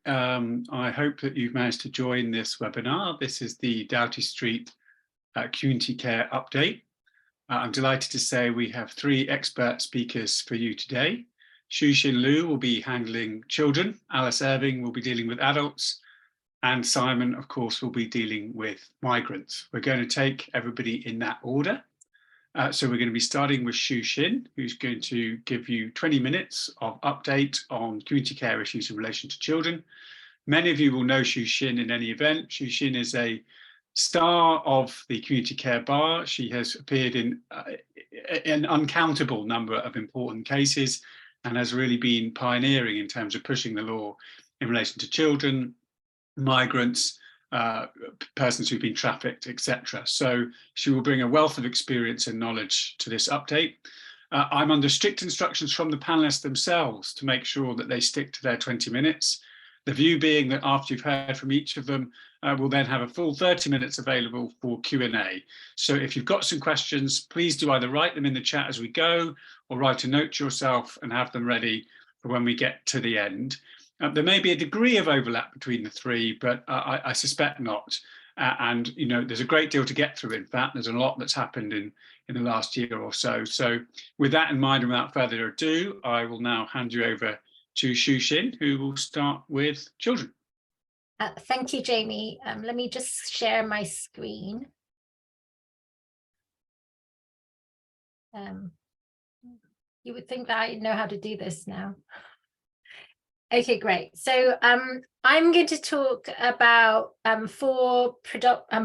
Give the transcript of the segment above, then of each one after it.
I hope that you've managed to join this webinar. This is the Doughty Street Community Care Update. I'm delighted to say we have 3 expert speakers for you today. Shu Shin Luh will be handling children, Alice Irving will be dealing with adults, and Simon, of course, will be dealing with migrants. We're going to take everybody in that order. So we're going to be starting with Shu Shin, who's going to give you 20 minutes of update on community care issues in relation to children. Many of you will know Shu Shin in any event. Shu Shin is a star of the community care bar. She has appeared in an uncountable number of important cases and has really been pioneering in terms of pushing the law in relation to children, migrants, persons who've been trafficked, etc. So she will bring a wealth of experience and knowledge to this update. I'm under strict instructions from the panelists themselves to make sure that they stick to their 20 minutes. The view being that after you've heard from each of them, we'll then have a full 30 minutes available for Q&A. So if you've got some questions, please do either write them in the chat as we go or write a note to yourself and have them ready for when we get to the end. There may be a degree of overlap between the 3, but I suspect not. And you know, there's a great deal to get through. In fact, there's a lot that's happened in the last year or so. So with that in mind, and without further ado, I will now hand you over to Shu Shin, who will start with children. Thank you, Jamie. Let me just share my screen. You would think that I know how to do this now. Okay, great. So I'm going to talk about 4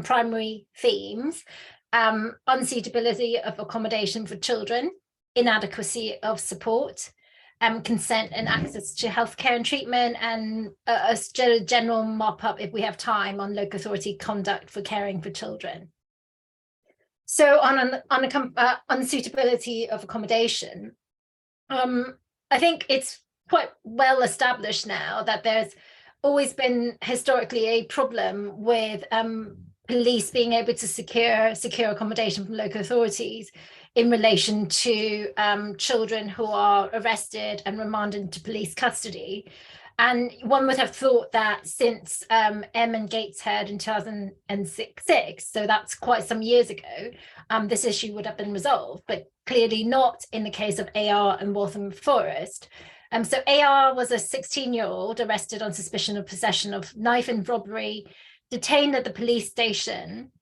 primary themes: unsuitability of accommodation for children, inadequacy of support, consent and access to healthcare and treatment, and a general mop-up, if we have time, on local authority conduct for caring for children. So on unsuitability of accommodation, I think it's quite well established now that there's always been historically a problem with police being able to secure accommodation from local authorities in relation to children who are arrested and remanded into police custody. And one would have thought that since M and Gateshead in 2006, so that's quite some years ago, this issue would have been resolved, but clearly not in the case of AR and Waltham Forest. So AR was a 16-year-old arrested on suspicion of possession of knife and robbery, detained at the police station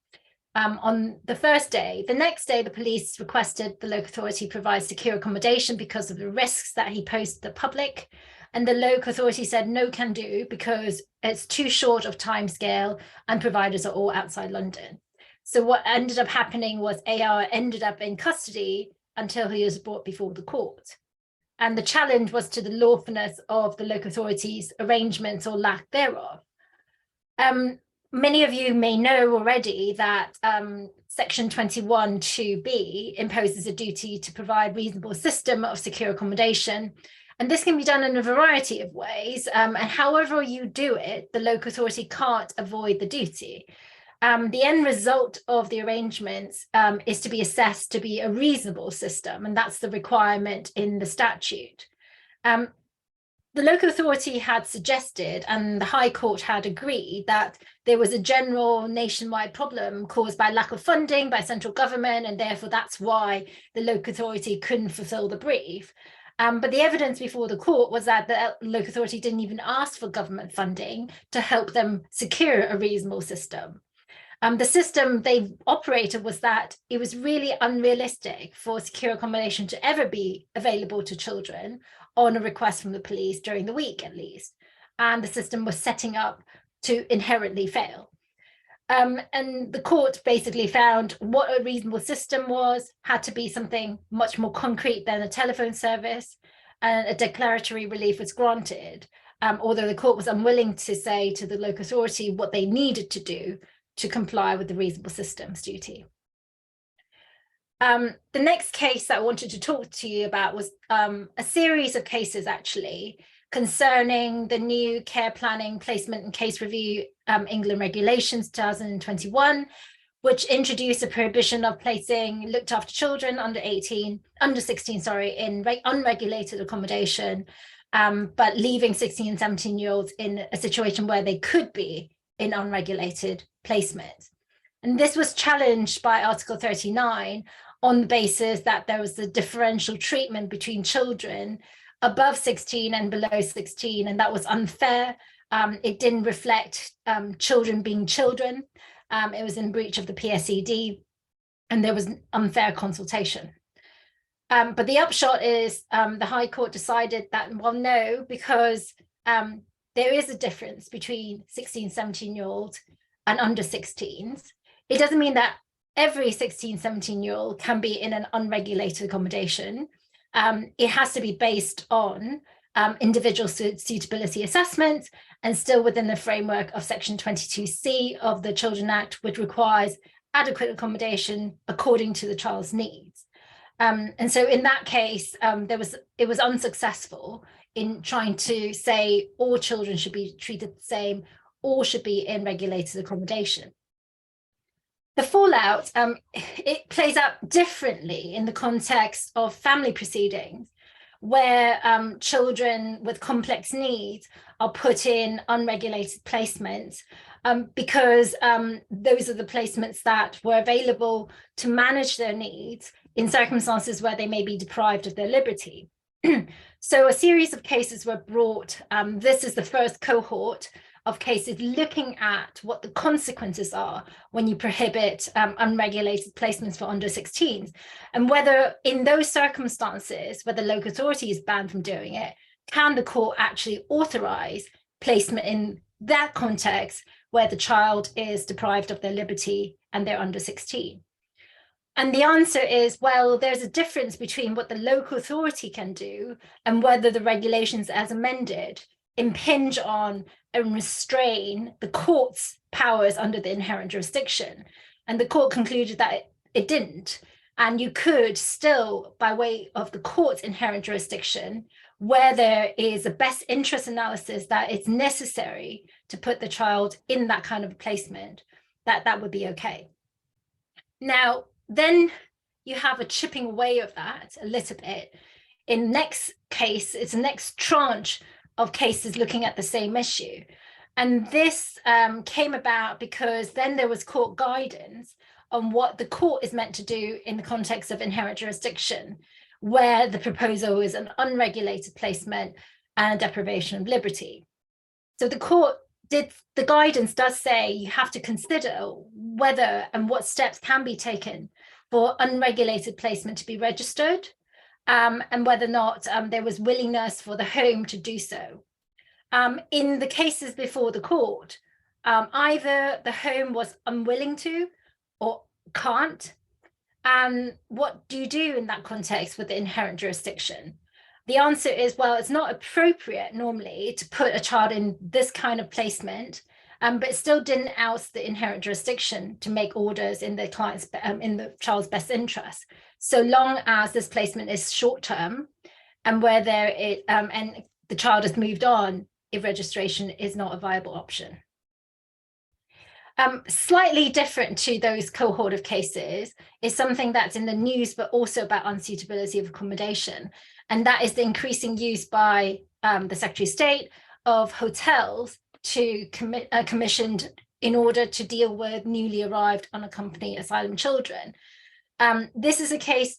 on the first day. The next day, the police requested the local authority provide secure accommodation because of the risks that he posed to the public. And the local authority said no can do because it's too short of time scale and providers are all outside London. So what ended up happening was AR ended up in custody until he was brought before the court. And the challenge was to the lawfulness of the local authority's arrangements or lack thereof. Many of you may know already that Section 21(2)(b) imposes a duty to provide reasonable system of secure accommodation. And this can be done in a variety of ways. And however you do it, the local authority can't avoid the duty. The end result of the arrangements is to be assessed to be a reasonable system, and that's the requirement in the statute. The local authority had suggested, and the High Court had agreed, that there was a general nationwide problem caused by lack of funding by central government, and therefore that's why the local authority couldn't fulfill the brief. But the evidence before the court was that the local authority didn't even ask for government funding to help them secure a reasonable system. The system they operated was that it was really unrealistic for secure accommodation to ever be available to children on a request from the police during the week, at least. And the system was setting up to inherently fail. And the court basically found what a reasonable system had to be something much more concrete than a telephone service, and a declaratory relief was granted, although the court was unwilling to say to the local authority what they needed to do to comply with the reasonable systems duty. The next case that I wanted to talk to you about was a series of cases actually concerning the new care planning, placement and case review England regulations 2021, which introduced a prohibition of placing looked after children under 16, in unregulated accommodation but leaving 16 and 17-year-olds in a situation where they could be in unregulated placement. And this was challenged by Article 39 on the basis that there was a differential treatment between children above 16 and below 16, and that was unfair. It didn't reflect children being children. It was in breach of the PSED, and there was unfair consultation. But the upshot is the High Court decided that, well, no, because there is a difference between 16, 17-year-olds and under 16s. It doesn't mean that every 16, 17-year-old can be in an unregulated accommodation. It has to be based on individual suitability assessments and still within the framework of Section 22C of the Children Act, which requires adequate accommodation according to the child's needs. And so in that case, it was unsuccessful in trying to say all children should be treated the same, all should be in regulated accommodation. The fallout, it plays out differently in the context of family proceedings, where children with complex needs are put in unregulated placements because those are the placements that were available to manage their needs in circumstances where they may be deprived of their liberty. So a series of cases were brought. This is the first cohort of cases looking at what the consequences are when you prohibit unregulated placements for under 16s, and whether in those circumstances where the local authority is banned from doing it, can the court actually authorize placement in that context where the child is deprived of their liberty and they're under 16? And the answer is, well, there's a difference between what the local authority can do and whether the regulations as amended impinge on and restrain the court's powers under the inherent jurisdiction. And the court concluded that it didn't. And you could still, by way of the court's inherent jurisdiction, where there is a best interest analysis that it's necessary to put the child in that kind of placement, that would be okay. Now, then you have a chipping away of that a little bit. In next case, it's the next tranche of cases looking at the same issue. And this came about because then there was court guidance on what the court is meant to do in the context of inherent jurisdiction, where the proposal is an unregulated placement and deprivation of liberty. So the guidance does say you have to consider whether and what steps can be taken for unregulated placement to be registered, and whether or not there was willingness for the home to do so. In the cases before the court, either the home was unwilling to or can't. What do you do in that context with the inherent jurisdiction? The answer is, well, it's not appropriate normally to put a child in this kind of placement, but it still didn't oust the inherent jurisdiction to make orders in the client's in the child's best interest, so long as this placement is short-term and where and the child has moved on, if registration is not a viable option. Slightly different to those cohort of cases is something that's in the news, but also about unsuitability of accommodation. And that is the increasing use by the Secretary of State of hotels to commissioned in order to deal with newly arrived unaccompanied asylum children. This is a case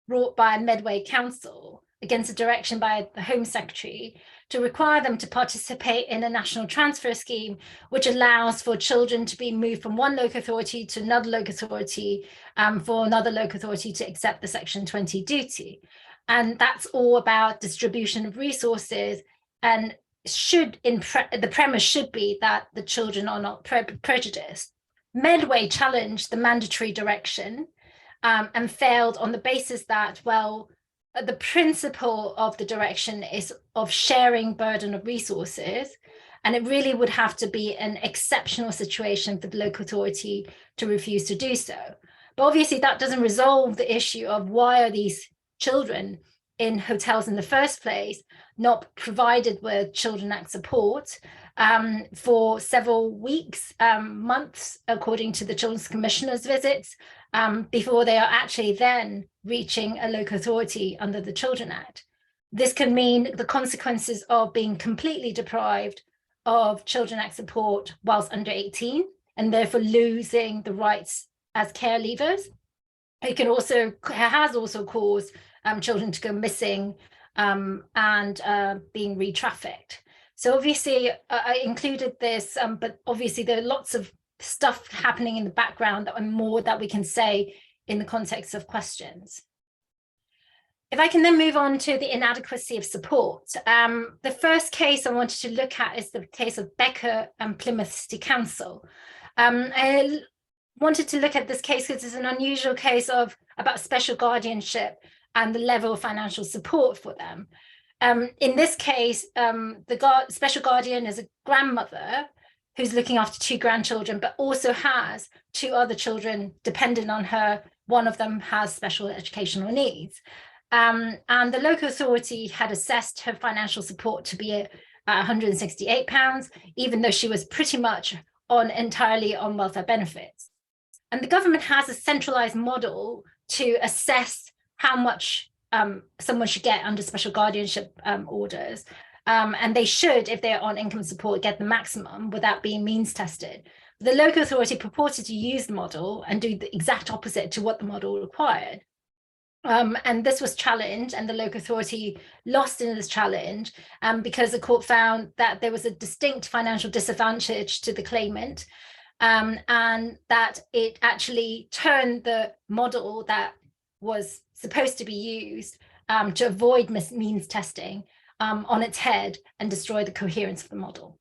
brought by Medway Council against a direction by the Home Secretary to require them to participate in a national transfer scheme, which allows for children to be moved from one local authority to another local authority, for another local authority to accept the Section 20 duty. And that's all about distribution of resources, and the premise should be that the children are not prejudiced. Medway challenged the mandatory direction and failed on the basis that, well, the principle of the direction is of sharing burden of resources, and it really would have to be an exceptional situation for the local authority to refuse to do so. But obviously that doesn't resolve the issue of why are these children in hotels in the first place, not provided with Children Act support for several weeks, months, according to the Children's Commissioner's visits, before they are actually then reaching a local authority under the Children Act. This can mean the consequences of being completely deprived of Children Act support whilst under 18, and therefore losing the rights as care leavers. It has also caused children to go missing and being re-trafficked. So obviously I included this, but obviously there are lots of stuff happening in the background and more that we can say in the context of questions. If I can then move on to the inadequacy of support. The first case I wanted to look at is the case of Becker and Plymouth City Council. I wanted to look at this case because it's an unusual case about special guardianship and the level of financial support for them. In this case, the special guardian is a grandmother who's looking after 2 grandchildren, but also has 2 other children dependent on her. One of them has special educational needs. And the local authority had assessed her financial support to be £168, even though she was pretty much entirely on welfare benefits. And the government has a centralised model to assess how much someone should get under special guardianship orders. And they should, if they're on income support, get the maximum without being means tested. The local authority purported to use the model and do the exact opposite to what the model required. And this was challenged, and the local authority lost in this challenge because the court found that there was a distinct financial disadvantage to the claimant, and that it actually turned the model that was supposed to be used to avoid means testing on its head and destroy the coherence of the model.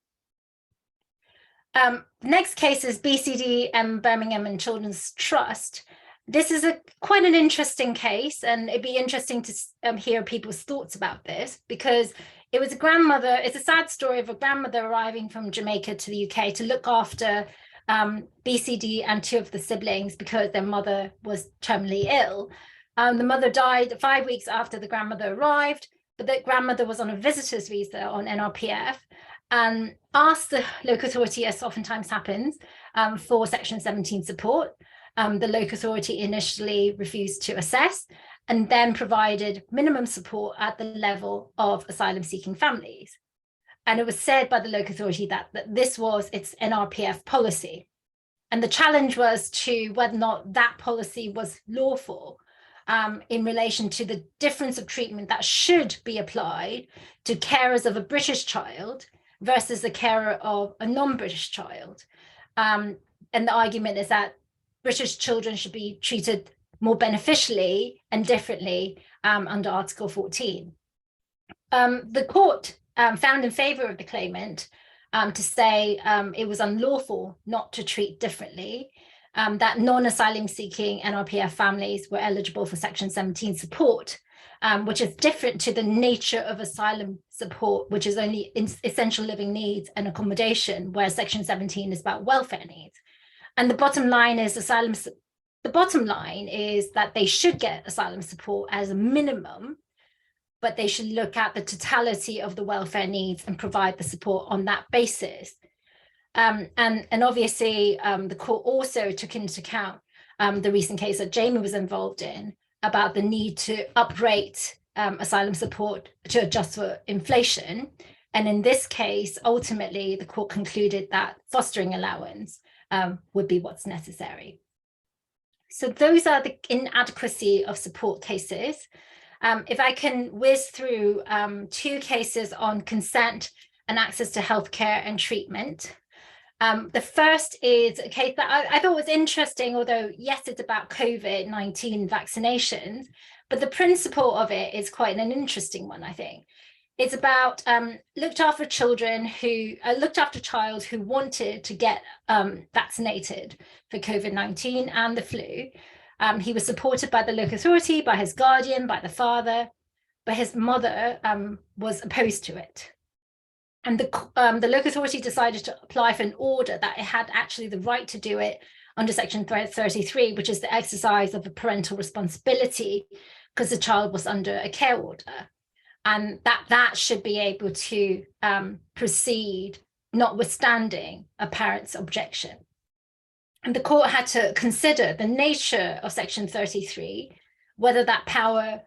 Next case is BCD and Birmingham and Children's Trust. This is quite an interesting case, and it'd be interesting to hear people's thoughts about this, because it was a grandmother. It's a sad story of a grandmother arriving from Jamaica to the UK to look after BCD and 2 of the siblings because their mother was terminally ill. The mother died 5 weeks after the grandmother arrived, but the grandmother was on a visitor's visa on NRPF and asked the local authority, as oftentimes happens, for Section 17 support. The local authority initially refused to assess and then provided minimum support at the level of asylum-seeking families. And it was said by the local authority that this was its NRPF policy. And the challenge was to whether or not that policy was lawful in relation to the difference of treatment that should be applied to carers of a British child versus the carer of a non-British child. And the argument is that British children should be treated more beneficially and differently under Article 14. The court found in favour of the claimant to say it was unlawful not to treat differently, that non-asylum seeking NRPF families were eligible for Section 17 support, which is different to the nature of asylum support, which is only essential living needs and accommodation, where Section 17 is about welfare needs. And the bottom line is that they should get asylum support as a minimum, but they should look at the totality of the welfare needs and provide the support on that basis. And obviously, the court also took into account the recent case that Jamie was involved in about the need to uprate asylum support to adjust for inflation. And in this case, ultimately, the court concluded that fostering allowance would be what's necessary. So those are the inadequacy of support cases. If I can whiz through 2 cases on consent and access to healthcare and treatment. The first is a case that I thought was interesting, although yes, it's about COVID-19 vaccinations, but the principle of it is quite an interesting one, I think. It's about looked after child who wanted to get vaccinated for COVID-19 and the flu. He was supported by the local authority, by his guardian, by the father, but his mother was opposed to it. And the local authority decided to apply for an order that it had actually the right to do it under Section 33, which is the exercise of a parental responsibility because the child was under a care order. And that should be able to proceed notwithstanding a parent's objection. And the court had to consider the nature of Section 33, whether that power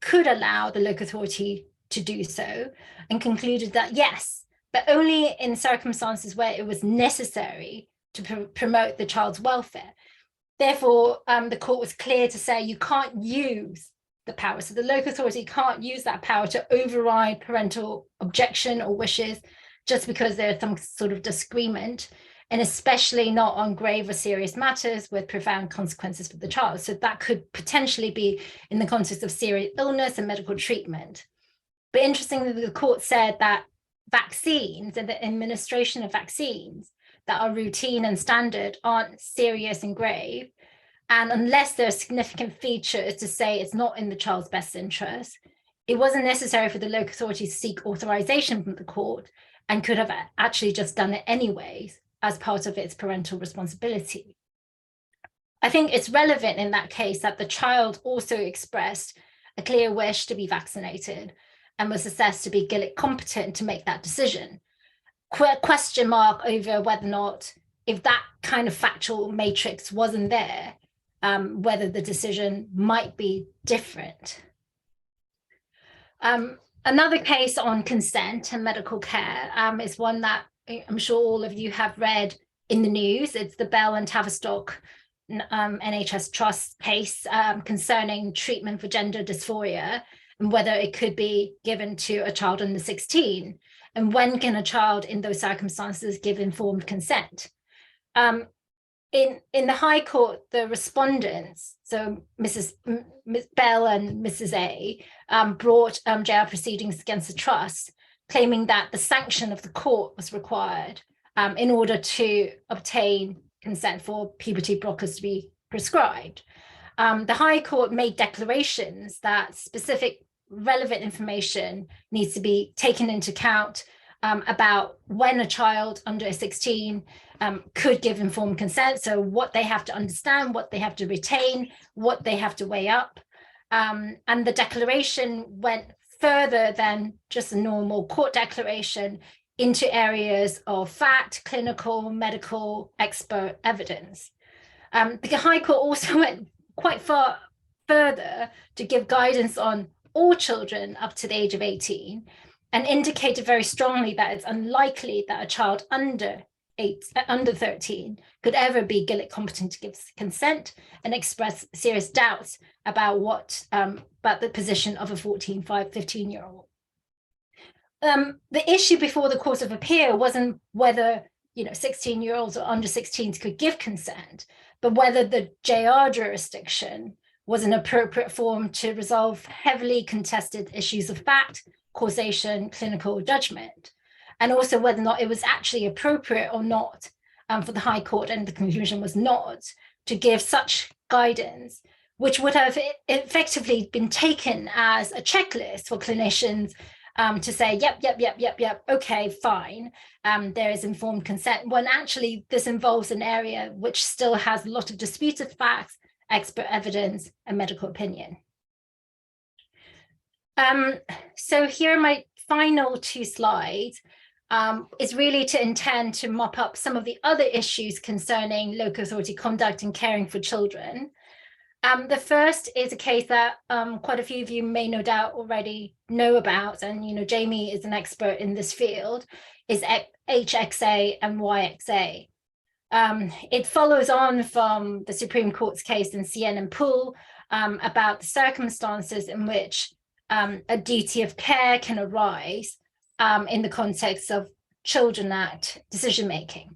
could allow the local authority to do so, and concluded that yes, but only in circumstances where it was necessary to promote the child's welfare. Therefore, the court was clear to say you can't use the power. So the local authority can't use that power to override parental objection or wishes just because there's some sort of disagreement, and especially not on grave or serious matters with profound consequences for the child. So that could potentially be in the context of serious illness and medical treatment. But interestingly, the court said that vaccines and the administration of vaccines that are routine and standard aren't serious and grave. And unless there are significant features to say it's not in the child's best interest, it wasn't necessary for the local authority to seek authorization from the court, and could have actually just done it anyways as part of its parental responsibility. I think it's relevant in that case that the child also expressed a clear wish to be vaccinated and was assessed to be Gilead competent to make that decision. Question mark over whether or not, if that kind of factual matrix wasn't there, whether the decision might be different. Another case on consent and medical care is one that I'm sure all of you have read in the news. It's the Bell and Tavistock NHS Trust case concerning treatment for gender dysphoria and whether it could be given to a child under 16. And when can a child in those circumstances give informed consent? In the High Court, the respondents, so Ms. Bell and Mrs. A, brought jail proceedings against the trust, claiming that the sanction of the court was required in order to obtain consent for puberty blockers to be prescribed. The High Court made declarations that specific relevant information needs to be taken into account about when a child under 16 could give informed consent, so what they have to understand, what they have to retain, what they have to weigh up. And the declaration went further than just a normal court declaration into areas of fact, clinical, medical, expert evidence. The High Court also went quite far further to give guidance on all children up to the age of 18 and indicated very strongly that it's unlikely that a child under 13 could ever be Gilead competent to give consent, and express serious doubts about about the position of a 15-year-old. The issue before the Court of Appeal wasn't whether 16-year-olds or under 16s could give consent, but whether the JR jurisdiction was an appropriate forum to resolve heavily contested issues of fact, causation, clinical judgment, and also whether or not it was actually appropriate or not for the High Court, and the conclusion was not, to give such guidance, which would have effectively been taken as a checklist for clinicians to say, yep, okay, fine, there is informed consent, when actually this involves an area which still has a lot of disputed facts, expert evidence, and medical opinion. So here are my final two slides. Is really to intend to mop up some of the other issues concerning local authority conduct and caring for children. The first is a case that quite a few of you may no doubt already know about, and Jamie is an expert in this field, is HXA and YXA. It follows on from the Supreme Court's case in CN and Poole about the circumstances in which a duty of care can arise in the context of Children Act decision-making.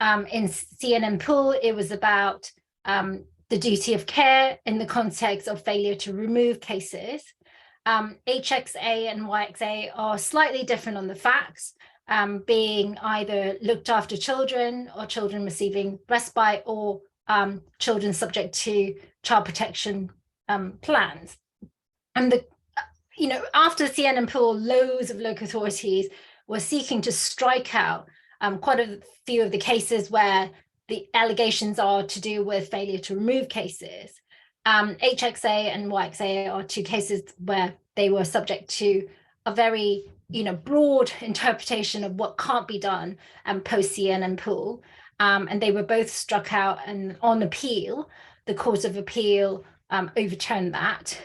In CN and Poole, it was about the duty of care in the context of failure to remove cases. HXA and YXA are slightly different on the facts, being either looked after children or children receiving respite or children subject to child protection plans. And after CN and Poole, loads of local authorities were seeking to strike out quite a few of the cases where the allegations are to do with failure to remove cases. HXA and YXA are two cases where they were subject to a very broad interpretation of what can't be done post CN and Poole, and they were both struck out, and on appeal, the Court of Appeal overturned that.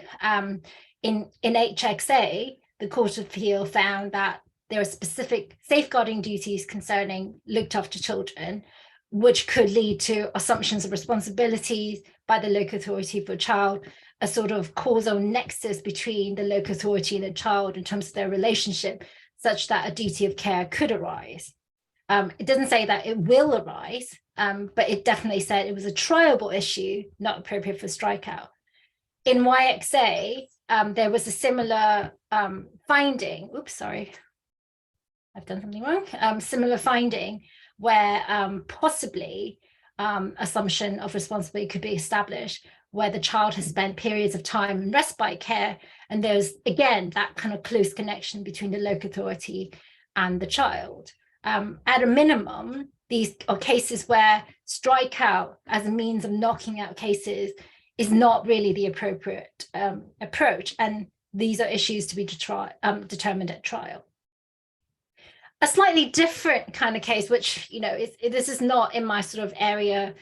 In HXA, the Court of Appeal found that there are specific safeguarding duties concerning looked after children, which could lead to assumptions of responsibilities by the local authority for a child, a sort of causal nexus between the local authority and the child in terms of their relationship, such that a duty of care could arise. It doesn't say that it will arise, but it definitely said it was a triable issue, not appropriate for strikeout. In YXA, there was a similar finding. Oops, sorry, I've done something wrong. Similar finding where possibly assumption of responsibility could be established, where the child has spent periods of time in respite care, and there's again that kind of close connection between the local authority and the child. At a minimum, these are cases where strikeout as a means of knocking out cases is not really the appropriate approach, and these are issues to be determined at trial. A slightly different kind of case, which, you know, this is not in my sort of area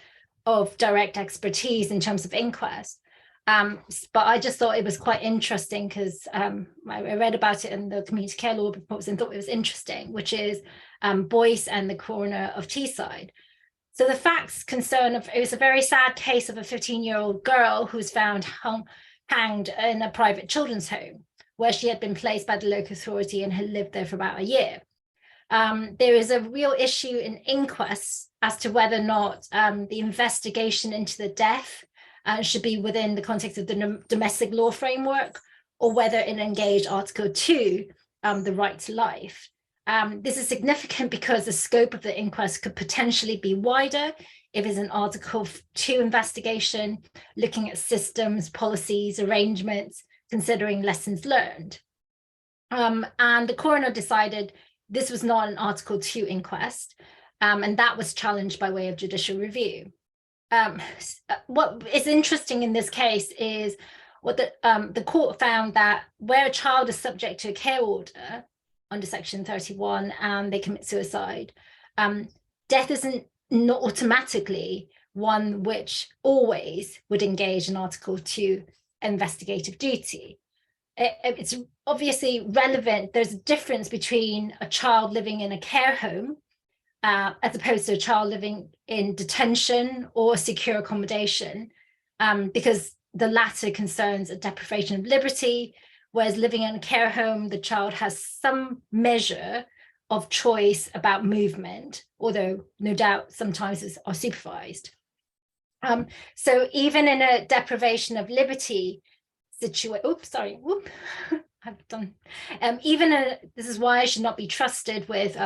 of direct expertise in terms of inquest, but I just thought it was quite interesting because I read about it in the community care law reports and thought it was interesting, which is Boyce and the coroner of Teesside. So the facts concern it was a very sad case of a 15-year-old girl who was found hanged in a private children's home where she had been placed by the local authority and had lived there for about a year. There is a real issue in inquests as to whether or not the investigation into the death should be within the context of the domestic law framework, or whether it engaged Article 2, the right to life. This is significant because the scope of the inquest could potentially be wider if it's an Article 2 investigation, looking at systems, policies, arrangements, considering lessons learned. And the coroner decided this was not an Article 2 inquest, and that was challenged by way of judicial review. What is interesting in this case is what the court found, that where a child is subject to a care order under Section 31 and they commit suicide, death isn't not automatically one which always would engage in Article 2 investigative duty. It's obviously relevant. There's a difference between a child living in a care home as opposed to a child living in detention or secure accommodation, because the latter concerns a deprivation of liberty, whereas living in a care home, the child has some measure of choice about movement, although no doubt sometimes are supervised. So even in a deprivation of liberty situation, I've done. This is why I should not be trusted with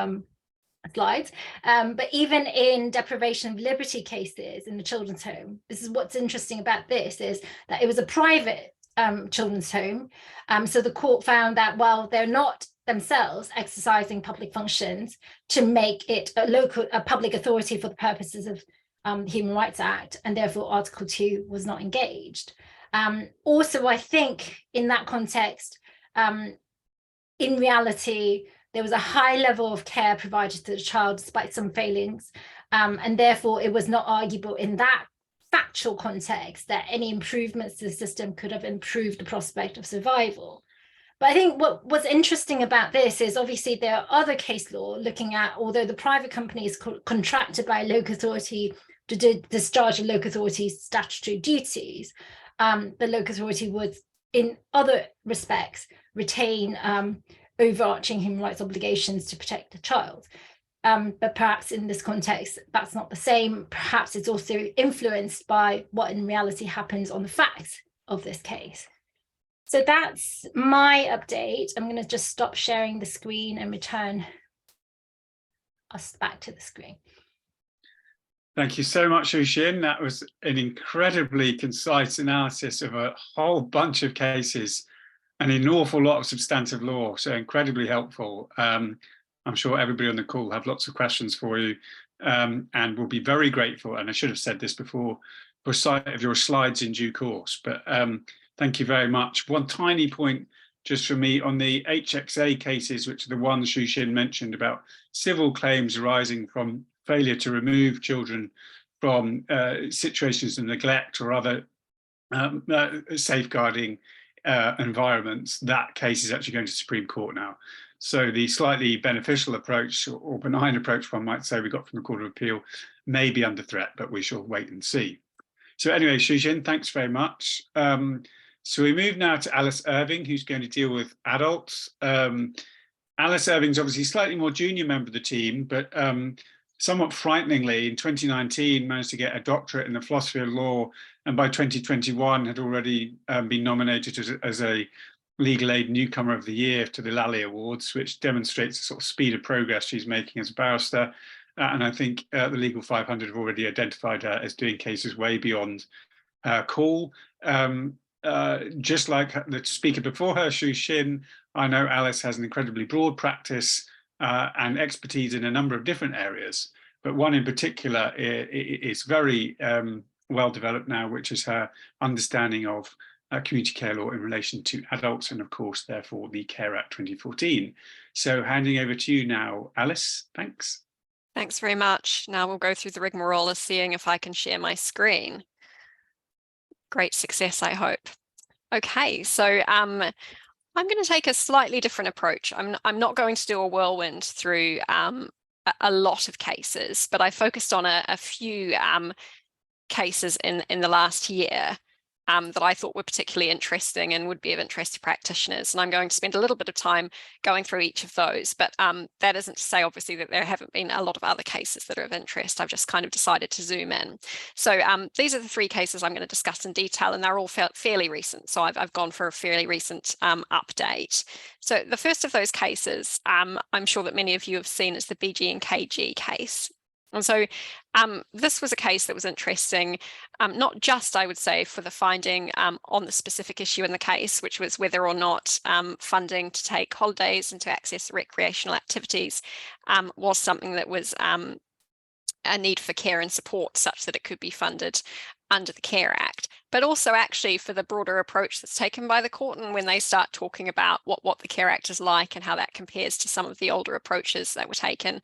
slides. But even in deprivation of liberty cases in the children's home, this is what's interesting about this, is that it was a private children's home. So the court found that while they're not themselves exercising public functions to make it a public authority for the purposes of the Human Rights Act, and therefore Article 2 was not engaged. Also, I think in that context, in reality, there was a high level of care provided to the child despite some failings, and therefore it was not arguable in that factual context that any improvements to the system could have improved the prospect of survival. But I think what's interesting about this is obviously there are other case law looking at, although the private company is contracted by a local authority to discharge a local authority's statutory duties, the local authority would, in other respects, retain overarching human rights obligations to protect the child. But perhaps in this context, that's not the same. Perhaps it's also influenced by what in reality happens on the facts of this case. So that's my update. I'm going to just stop sharing the screen and return us back to the screen. Thank you so much, Shu Shin. That was an incredibly concise analysis of a whole bunch of cases and an awful lot of substantive law, so incredibly helpful. I'm sure everybody on the call will have lots of questions for you, and we'll be very grateful, and I should have said this before, for sight of your slides in due course. But thank you very much. One tiny point just for me on the HXA cases, which are the ones Shu Shin mentioned about civil claims arising from failure to remove children from situations of neglect or other safeguarding environments, that case is actually going to Supreme Court now. So the slightly beneficial approach, or benign approach, one might say, we got from the Court of Appeal may be under threat, but we shall wait and see. So anyway, Shu Shin, thanks very much. So we move now to Alice Irving, who's going to deal with adults. Alice Irving's obviously a slightly more junior member of the team, but somewhat frighteningly, in 2019, managed to get a doctorate in the philosophy of law, and by 2021 had already been nominated as a Legal Aid Newcomer of the Year to the Lally Awards, which demonstrates the sort of speed of progress she's making as a barrister. And I think the Legal 500 have already identified her as doing cases way beyond her call. Just like the speaker before her, Shu Shin, I know Alice has an incredibly broad practice and expertise in a number of different areas, but one in particular is very well developed now, which is her understanding of community care law in relation to adults, and of course, therefore, the Care Act 2014. So handing over to you now, Alice, thanks. Thanks very much. Now we'll go through the rigmarole of seeing if I can share my screen. Great success, I hope. Okay, so I'm going to take a slightly different approach. I'm not going to do a whirlwind through a lot of cases, but I focused on a few cases in the last year that I thought were particularly interesting and would be of interest to practitioners. And I'm going to spend a little bit of time going through each of those, but that isn't to say, obviously, that there haven't been a lot of other cases that are of interest. I've just kind of decided to zoom in. So these are the three cases I'm going to discuss in detail, and they're all fairly recent. So I've gone for a fairly recent update. So the first of those cases, I'm sure that many of you have seen, is the BG and KG case. And so this was a case that was interesting, not just, I would say, for the finding on the specific issue in the case, which was whether or not funding to take holidays and to access recreational activities was something that was a need for care and support such that it could be funded under the Care Act, but also actually for the broader approach that's taken by the court, and when they start talking about what the Care Act is like and how that compares to some of the older approaches that were taken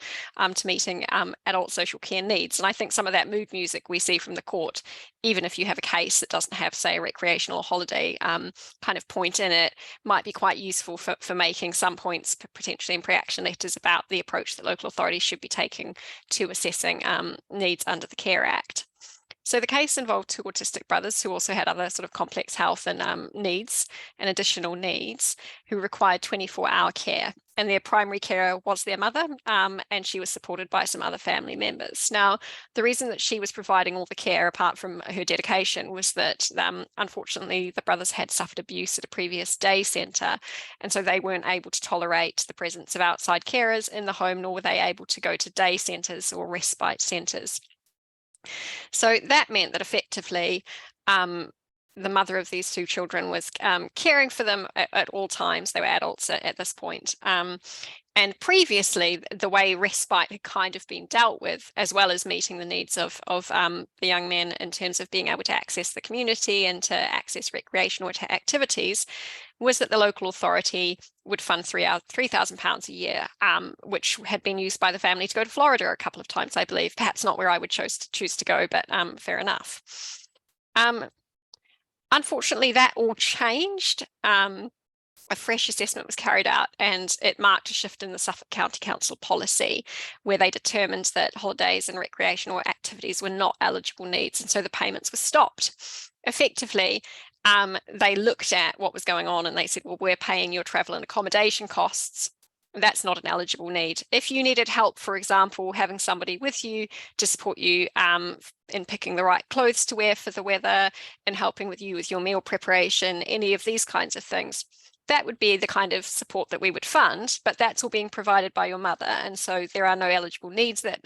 to meeting adult social care needs. And I think some of that mood music we see from the court, even if you have a case that doesn't have, say, a recreational holiday kind of point in it, might be quite useful for making some points potentially in pre-action letters about the approach that local authorities should be taking to assessing needs under the Care Act. So the case involved two autistic brothers who also had other sort of complex health and needs and additional needs, who required 24-hour care. And their primary carer was their mother, and she was supported by some other family members. Now, the reason that she was providing all the care, apart from her dedication, was that unfortunately the brothers had suffered abuse at a previous day centre, and so they weren't able to tolerate the presence of outside carers in the home, nor were they able to go to day centres or respite centres. So that meant that effectively the mother of these two children was caring for them at all times. They were adults at this point. And previously, the way respite had kind of been dealt with, as well as meeting the needs of the young men in terms of being able to access the community and to access recreational activities, was that the local authority would fund £3,000 a year, which had been used by the family to go to Florida a couple of times, I believe. Perhaps not where I would choose to go, but fair enough. Unfortunately, that all changed. A fresh assessment was carried out, and it marked a shift in the Suffolk County Council policy, where they determined that holidays and recreational activities were not eligible needs, and so the payments were stopped. Effectively, they looked at what was going on and they said, well, we're paying your travel and accommodation costs. That's not an eligible need. If you needed help, for example, having somebody with you to support you in picking the right clothes to wear for the weather and helping with you with your meal preparation, any of these kinds of things, that would be the kind of support that we would fund, but that's all being provided by your mother. And so there are no eligible needs that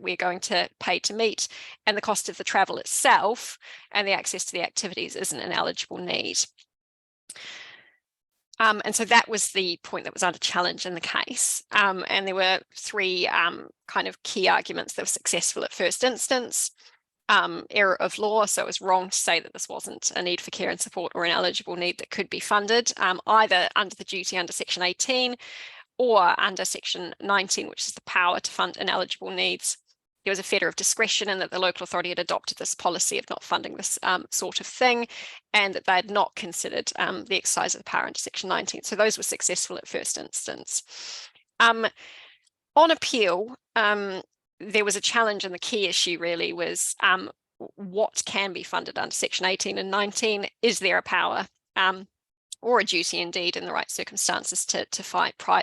we're going to pay to meet. And the cost of the travel itself and the access to the activities isn't an eligible need. And so that was the point that was under challenge in the case. And there were three kind of key arguments that were successful at first instance. Error of law, so it was wrong to say that this wasn't a need for care and support or an eligible need that could be funded, either under the duty under Section 18 or under Section 19, which is the power to fund ineligible needs. there was a fetter of discretion and that the local authority had adopted this policy of not funding this sort of thing, and that they had not considered the exercise of the power under Section 19. So those were successful at first instance. On appeal, there was a challenge, and the key issue really was what can be funded under Section 18 and 19. Is there a power or a duty indeed in the right circumstances to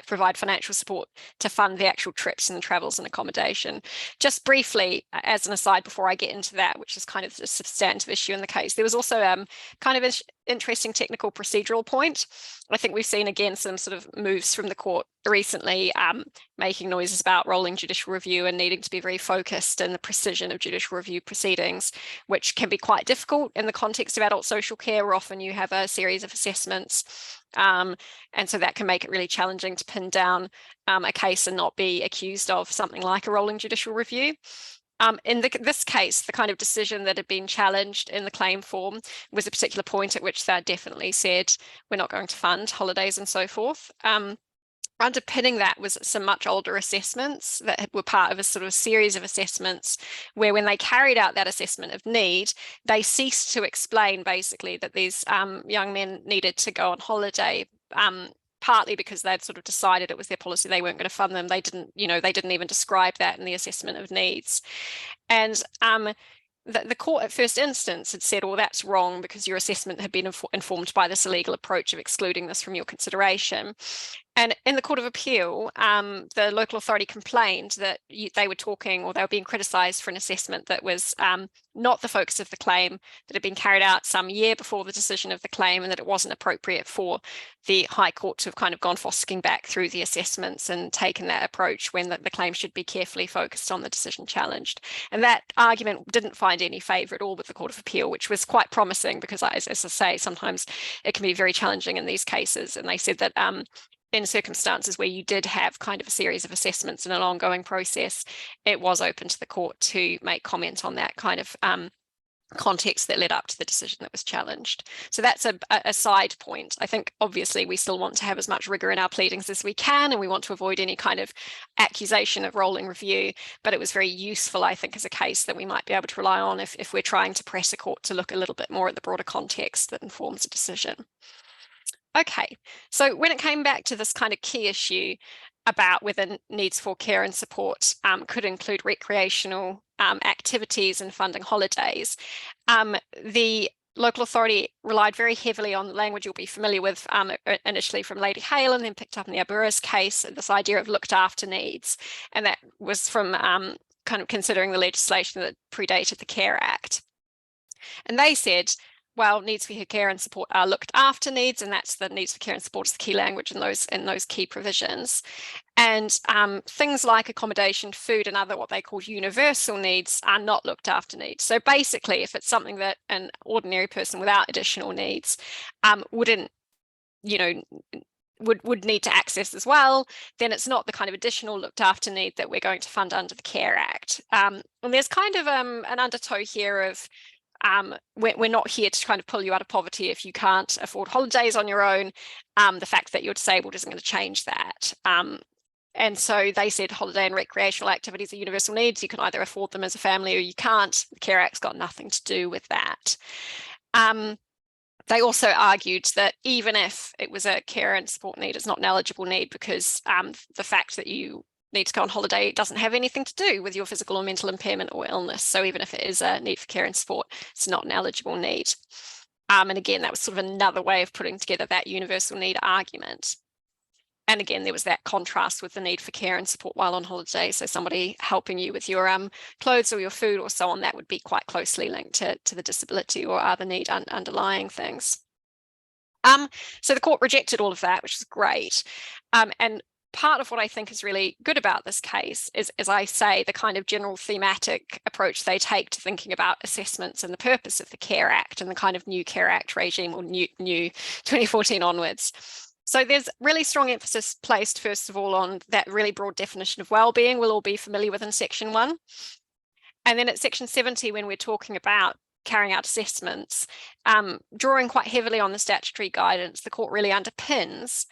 provide financial support to fund the actual trips and travels and accommodation? Just briefly, as an aside before I get into that, which is kind of the substantive issue in the case, there was also kind of an interesting technical procedural point. I think we've seen again some sort of moves from the court recently, making noises about rolling judicial review and needing to be very focused in the precision of judicial review proceedings, which can be quite difficult in the context of adult social care, where often you have a series of assessments. And so that can make it really challenging to pin down a case and not be accused of something like a rolling judicial review. In this case, the kind of decision that had been challenged in the claim form was a particular point at which they definitely said, we're not going to fund holidays and so forth. Underpinning that was some much older assessments that were part of a sort of series of assessments where, when they carried out that assessment of need, they ceased to explain basically that these young men needed to go on holiday, partly because they'd sort of decided it was their policy, they weren't going to fund them. They didn't even describe that in the assessment of needs. And the court at first instance had said, well, that's wrong because your assessment had been informed by this illegal approach of excluding this from your consideration. And in the Court of Appeal, the local authority complained that they were being criticised for an assessment that was not the focus of the claim, that had been carried out some year before the decision of the claim, and that it wasn't appropriate for the High Court to have kind of gone fossicking back through the assessments and taken that approach when the claim should be carefully focused on the decision challenged. And that argument didn't find any favour at all with the Court of Appeal, which was quite promising because, as I say, sometimes it can be very challenging in these cases. And they said that in circumstances where you did have kind of a series of assessments and an ongoing process, it was open to the court to make comment on that kind of context that led up to the decision that was challenged. So that's a side point. I think obviously we still want to have as much rigor in our pleadings as we can, and we want to avoid any kind of accusation of rolling review, but it was very useful, I think, as a case that we might be able to rely on if we're trying to press a court to look a little bit more at the broader context that informs a decision. Okay, so when it came back to this kind of key issue about whether needs for care and support could include recreational activities and funding holidays, the local authority relied very heavily on the language you'll be familiar with initially from Lady Hale, and then picked up in the Aburas case, this idea of looked after needs. And that was from kind of considering the legislation that predated the Care Act. And they said, well, needs for care and support are looked after needs, and that's the needs for care and support is the key language in those key provisions. And things like accommodation, food, and other what they call universal needs are not looked after needs. So basically, if it's something that an ordinary person without additional needs would need to access as well, then it's not the kind of additional looked after need that we're going to fund under the Care Act. And there's kind of an undertow here of we're not here to kind of pull you out of poverty if you can't afford holidays on your own. The fact that you're disabled isn't going to change that. And so they said holiday and recreational activities are universal needs. You can either afford them as a family or you can't. The Care Act's got nothing to do with that. They also argued that even if it was a care and support need, it's not an eligible need because the fact that you need to go on holiday doesn't have anything to do with your physical or mental impairment or illness. So even if it is a need for care and support, it's not an eligible need. And again, that was sort of another way of putting together that universal need argument. And again, there was that contrast with the need for care and support while on holiday. So somebody helping you with your clothes or your food or so on, that would be quite closely linked to the disability or other need underlying things. So the court rejected all of that, which is great. And part of what I think is really good about this case is, as I say, the kind of general thematic approach they take to thinking about assessments and the purpose of the Care Act and the kind of new Care Act regime or new 2014 onwards. So there's really strong emphasis placed, first of all, on that really broad definition of well-being we'll all be familiar with in Section 1. And then at Section 70, when we're talking about carrying out assessments, drawing quite heavily on the statutory guidance, the court really underpins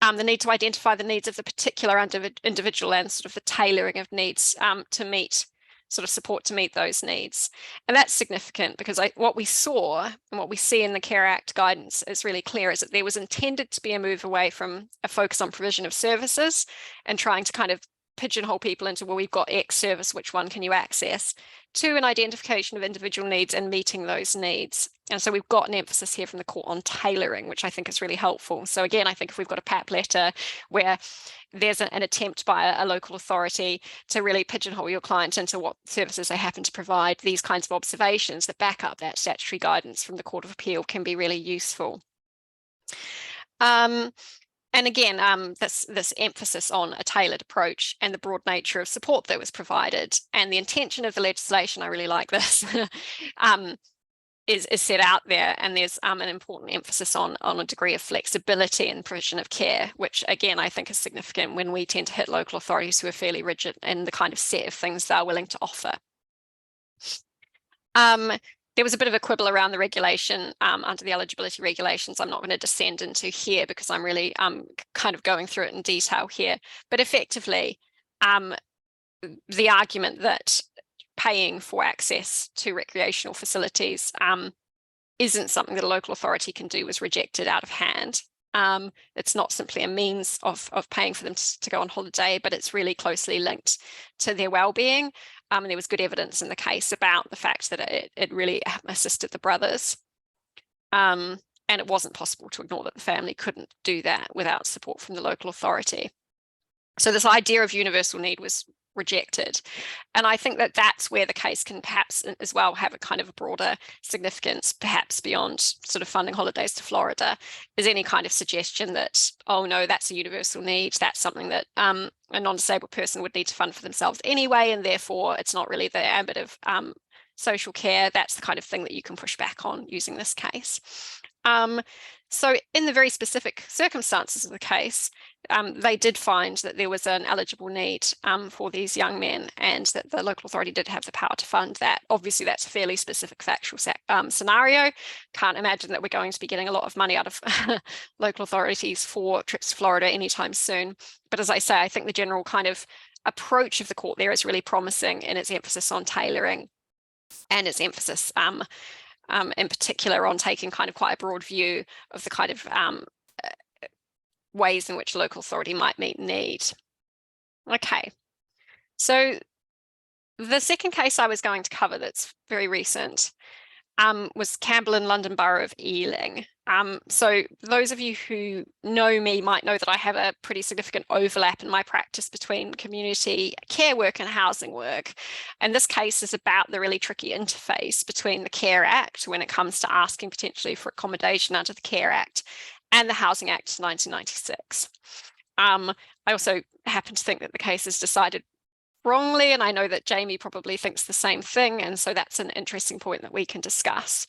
the need to identify the needs of the particular individual and sort of the tailoring of needs to meet sort of support to meet those needs. And that's significant because what we saw and what we see in the Care Act guidance is really clear, is that there was intended to be a move away from a focus on provision of services and trying to kind of pigeonhole people into, well, we've got X service, which one can you access, to an identification of individual needs and meeting those needs. And so we've got an emphasis here from the court on tailoring, which I think is really helpful. So again, I think if we've got a PAP letter where there's an attempt by a local authority to really pigeonhole your client into what services they happen to provide, these kinds of observations that back up that statutory guidance from the Court of Appeal can be really useful. And again, this emphasis on a tailored approach and the broad nature of support that was provided, and the intention of the legislation, I really like this, is set out there, and there's an important emphasis on a degree of flexibility in provision of care, which again I think is significant when we tend to hit local authorities who are fairly rigid in the kind of set of things they're willing to offer. There was a bit of a quibble around the regulation under the eligibility regulations. I'm not going to descend into here because I'm really kind of going through it in detail here. But effectively, the argument that paying for access to recreational facilities isn't something that a local authority can do was rejected out of hand. It's not simply a means of paying for them to go on holiday, but it's really closely linked to their well-being. And there was good evidence in the case about the fact that it really assisted the brothers. And it wasn't possible to ignore that the family couldn't do that without support from the local authority. So this idea of universal need was rejected. And I think that that's where the case can perhaps as well have a kind of a broader significance, perhaps beyond sort of funding holidays to Florida, is any kind of suggestion that, oh no, that's a universal need, that's something that a non-disabled person would need to fund for themselves anyway, and therefore it's not really the ambit of social care. That's the kind of thing that you can push back on using this case. So in the very specific circumstances of the case, they did find that there was an eligible need for these young men, and that the local authority did have the power to fund that. Obviously, that's a fairly specific factual scenario. Can't imagine that we're going to be getting a lot of money out of local authorities for trips to Florida anytime soon. But as I say, I think the general kind of approach of the court there is really promising in its emphasis on tailoring and its emphasis in particular on taking kind of quite a broad view of the kind of ways in which local authority might meet need. Okay, so the second case I was going to cover that's very recent was Campbell and London Borough of Ealing. So those of you who know me might know that I have a pretty significant overlap in my practice between community care work and housing work. And this case is about the really tricky interface between the Care Act when it comes to asking potentially for accommodation under the Care Act and the Housing Act 1996. I also happen to think that the case is decided wrongly, and I know that Jamie probably thinks the same thing, and so that's an interesting point that we can discuss.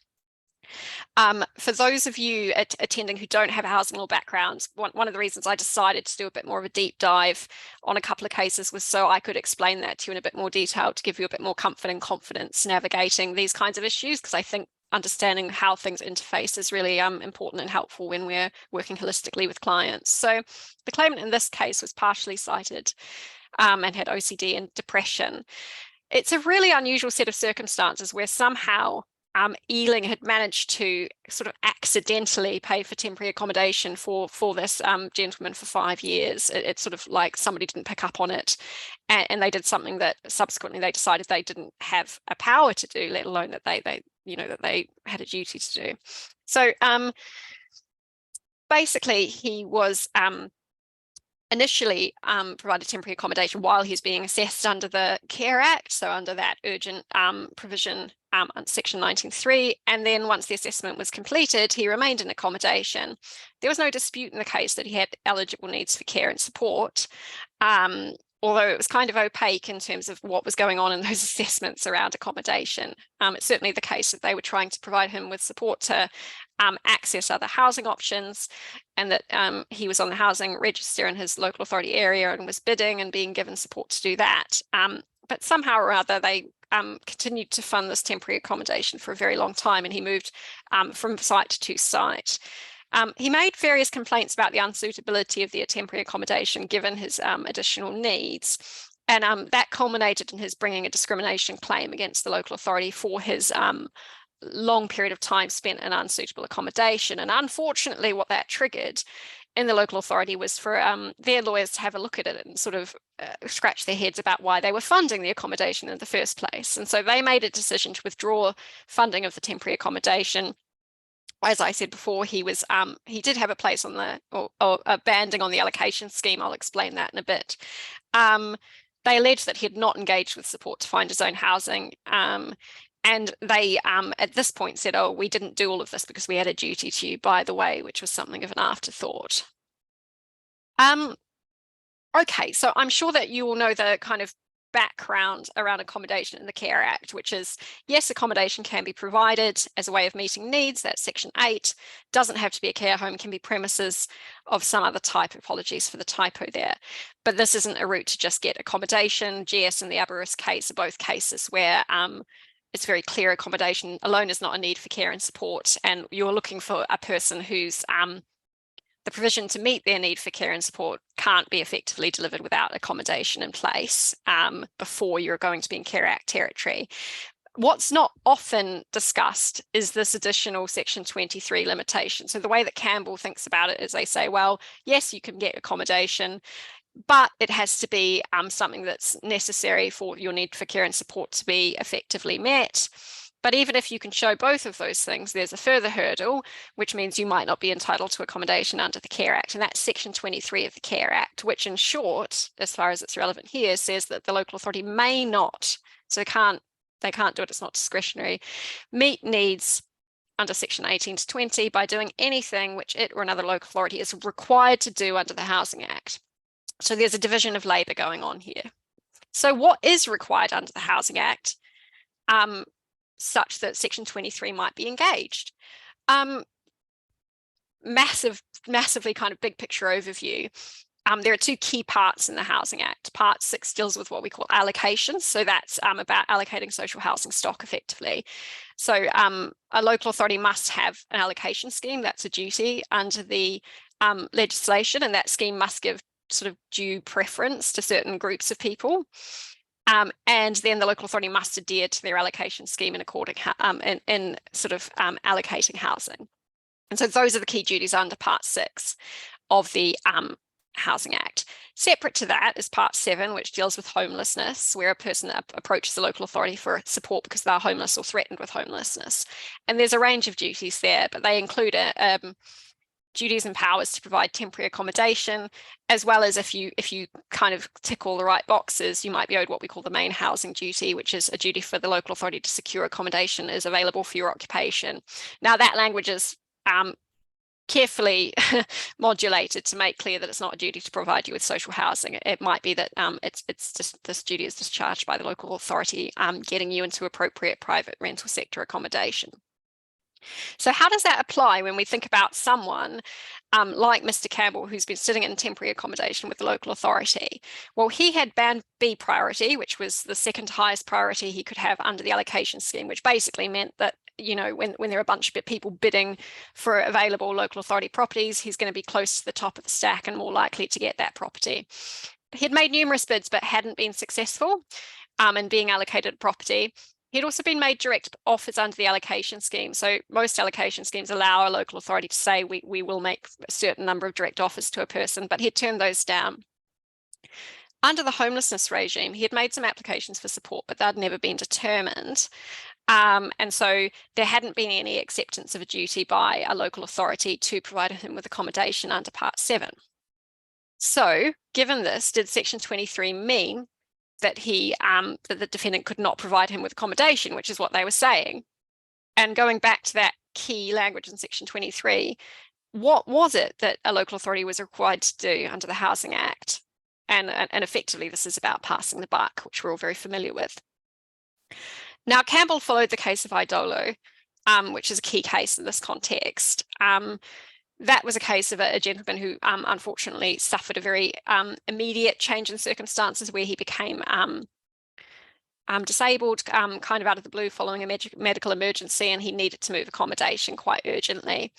For those of you attending who don't have a housing law background, one of the reasons I decided to do a bit more of a deep dive on a couple of cases was so I could explain that to you in a bit more detail, to give you a bit more comfort and confidence navigating these kinds of issues, because I think understanding how things interface is really important and helpful when we're working holistically with clients. So the claimant in this case was partially sighted and had OCD and depression. It's a really unusual set of circumstances where somehow Ealing had managed to sort of accidentally pay for temporary accommodation for this gentleman for 5 years. It's sort of like somebody didn't pick up on it, and they did something that subsequently they decided they didn't have a power to do, let alone that they had a duty to do. So basically he was initially provided temporary accommodation while he's being assessed under the Care Act, so under that urgent provision section 19.3, and then once the assessment was completed, he remained in accommodation. There was no dispute in the case that he had eligible needs for care and support, although it was kind of opaque in terms of what was going on in those assessments around accommodation. It's certainly the case that they were trying to provide him with support to access other housing options, and that he was on the housing register in his local authority area and was bidding and being given support to do that. But somehow or other, they continued to fund this temporary accommodation for a very long time, and he moved from site to site. He made various complaints about the unsuitability of the temporary accommodation given his additional needs. And that culminated in his bringing a discrimination claim against the local authority for his long period of time spent in unsuitable accommodation. And unfortunately, what that triggered in the local authority was for their lawyers to have a look at it and sort of scratch their heads about why they were funding the accommodation in the first place. And so they made a decision to withdraw funding of the temporary accommodation. As I said before, he did have a place on the or a banding on the allocation scheme. I'll explain that in a bit. They alleged that he had not engaged with support to find his own housing. And they, at this point, said, oh, we didn't do all of this because we had a duty to you, by the way, which was something of an afterthought. Okay, so I'm sure that you all know the kind of background around accommodation in the Care Act, which is, yes, accommodation can be provided as a way of meeting needs. That's Section 8. Doesn't have to be a care home, can be premises of some other type. Apologies for the typo there. But this isn't a route to just get accommodation. GS and the Aberystwyth case are both cases where it's very clear accommodation alone is not a need for care and support, and you're looking for a person whose the provision to meet their need for care and support can't be effectively delivered without accommodation in place before you're going to be in Care Act territory. What's not often discussed is this additional Section 23 limitation. So the way that Campbell thinks about it is they say, well, yes, you can get accommodation, but it has to be something that's necessary for your need for care and support to be effectively met. But even if you can show both of those things, there's a further hurdle, which means you might not be entitled to accommodation under the Care Act. And that's Section 23 of the Care Act, which in short, as far as it's relevant here, says that the local authority may not, so they can't do it, it's not discretionary, meet needs under Section 18 to 20 by doing anything which it or another local authority is required to do under the Housing Act. So there's a division of labour going on here. So what is required under the Housing Act such that Section 23 might be engaged? Massively kind of big picture overview. There are two key parts in the Housing Act. Part 6 deals with what we call allocations. So that's about allocating social housing stock effectively. So a local authority must have an allocation scheme. That's a duty under the legislation, and that scheme must give sort of due preference to certain groups of people. And then the local authority must adhere to their allocation scheme in allocating housing. And so those are the key duties under Part 6 of the Housing Act. Separate to that is Part 7, which deals with homelessness, where a person approaches the local authority for support because they're homeless or threatened with homelessness. And there's a range of duties there, but they include duties and powers to provide temporary accommodation, as well as if you kind of tick all the right boxes, you might be owed what we call the main housing duty, which is a duty for the local authority to secure accommodation is available for your occupation. Now that language is carefully modulated to make clear that it's not a duty to provide you with social housing. It might be that it's just this duty is discharged by the local authority getting you into appropriate private rental sector accommodation. So how does that apply when we think about someone like Mr. Campbell, who's been sitting in temporary accommodation with the local authority? Well, he had Band B priority, which was the second highest priority he could have under the allocation scheme, which basically meant that, you know, when there are a bunch of people bidding for available local authority properties, he's going to be close to the top of the stack and more likely to get that property. He'd made numerous bids but hadn't been successful in being allocated a property. He'd also been made direct offers under the allocation scheme. So most allocation schemes allow a local authority to say we will make a certain number of direct offers to a person, but he'd turned those down. Under the homelessness regime, he had made some applications for support, but they'd never been determined. And so there hadn't been any acceptance of a duty by a local authority to provide him with accommodation under Part 7. So given this, did Section 23 mean that that the defendant could not provide him with accommodation, which is what they were saying? And going back to that key language in Section 23, what was it that a local authority was required to do under the Housing Act? And effectively, this is about passing the buck, which we're all very familiar with. Now, Campbell followed the case of Idolo, which is a key case in this context. That was a case of a gentleman who unfortunately suffered a very immediate change in circumstances where he became disabled kind of out of the blue following a medical emergency, and he needed to move accommodation quite urgently.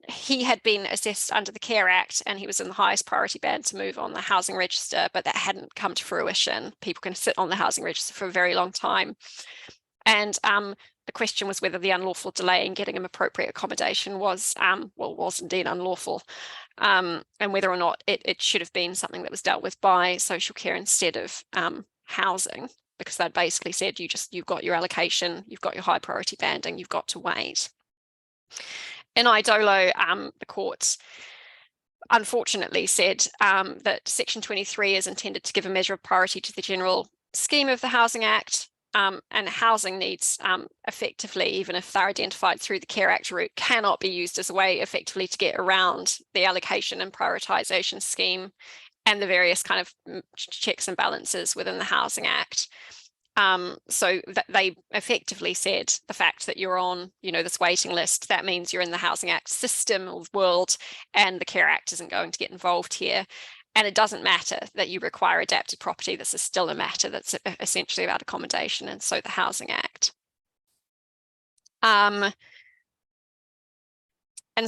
he had been assessed under the Care Act and he was in the highest priority band to move on the housing register, but that hadn't come to fruition. People can sit on the housing register for a very long time. And the question was whether the unlawful delay in getting him appropriate accommodation was, was indeed unlawful, and whether or not it should have been something that was dealt with by social care instead of housing, because they'd basically said, you've got your allocation, you've got your high priority banding, you've got to wait. In Idolo, the court unfortunately said that Section 23 is intended to give a measure of priority to the general scheme of the Housing Act, and housing needs effectively, even if they're identified through the Care Act route, cannot be used as a way effectively to get around the allocation and prioritisation scheme and the various kind of checks and balances within the Housing Act. So that they effectively said the fact that you're on, this waiting list, that means you're in the Housing Act system or world, and the Care Act isn't going to get involved here. And it doesn't matter that you require adapted property. This is still a matter that's essentially about accommodation, and so the Housing Act. And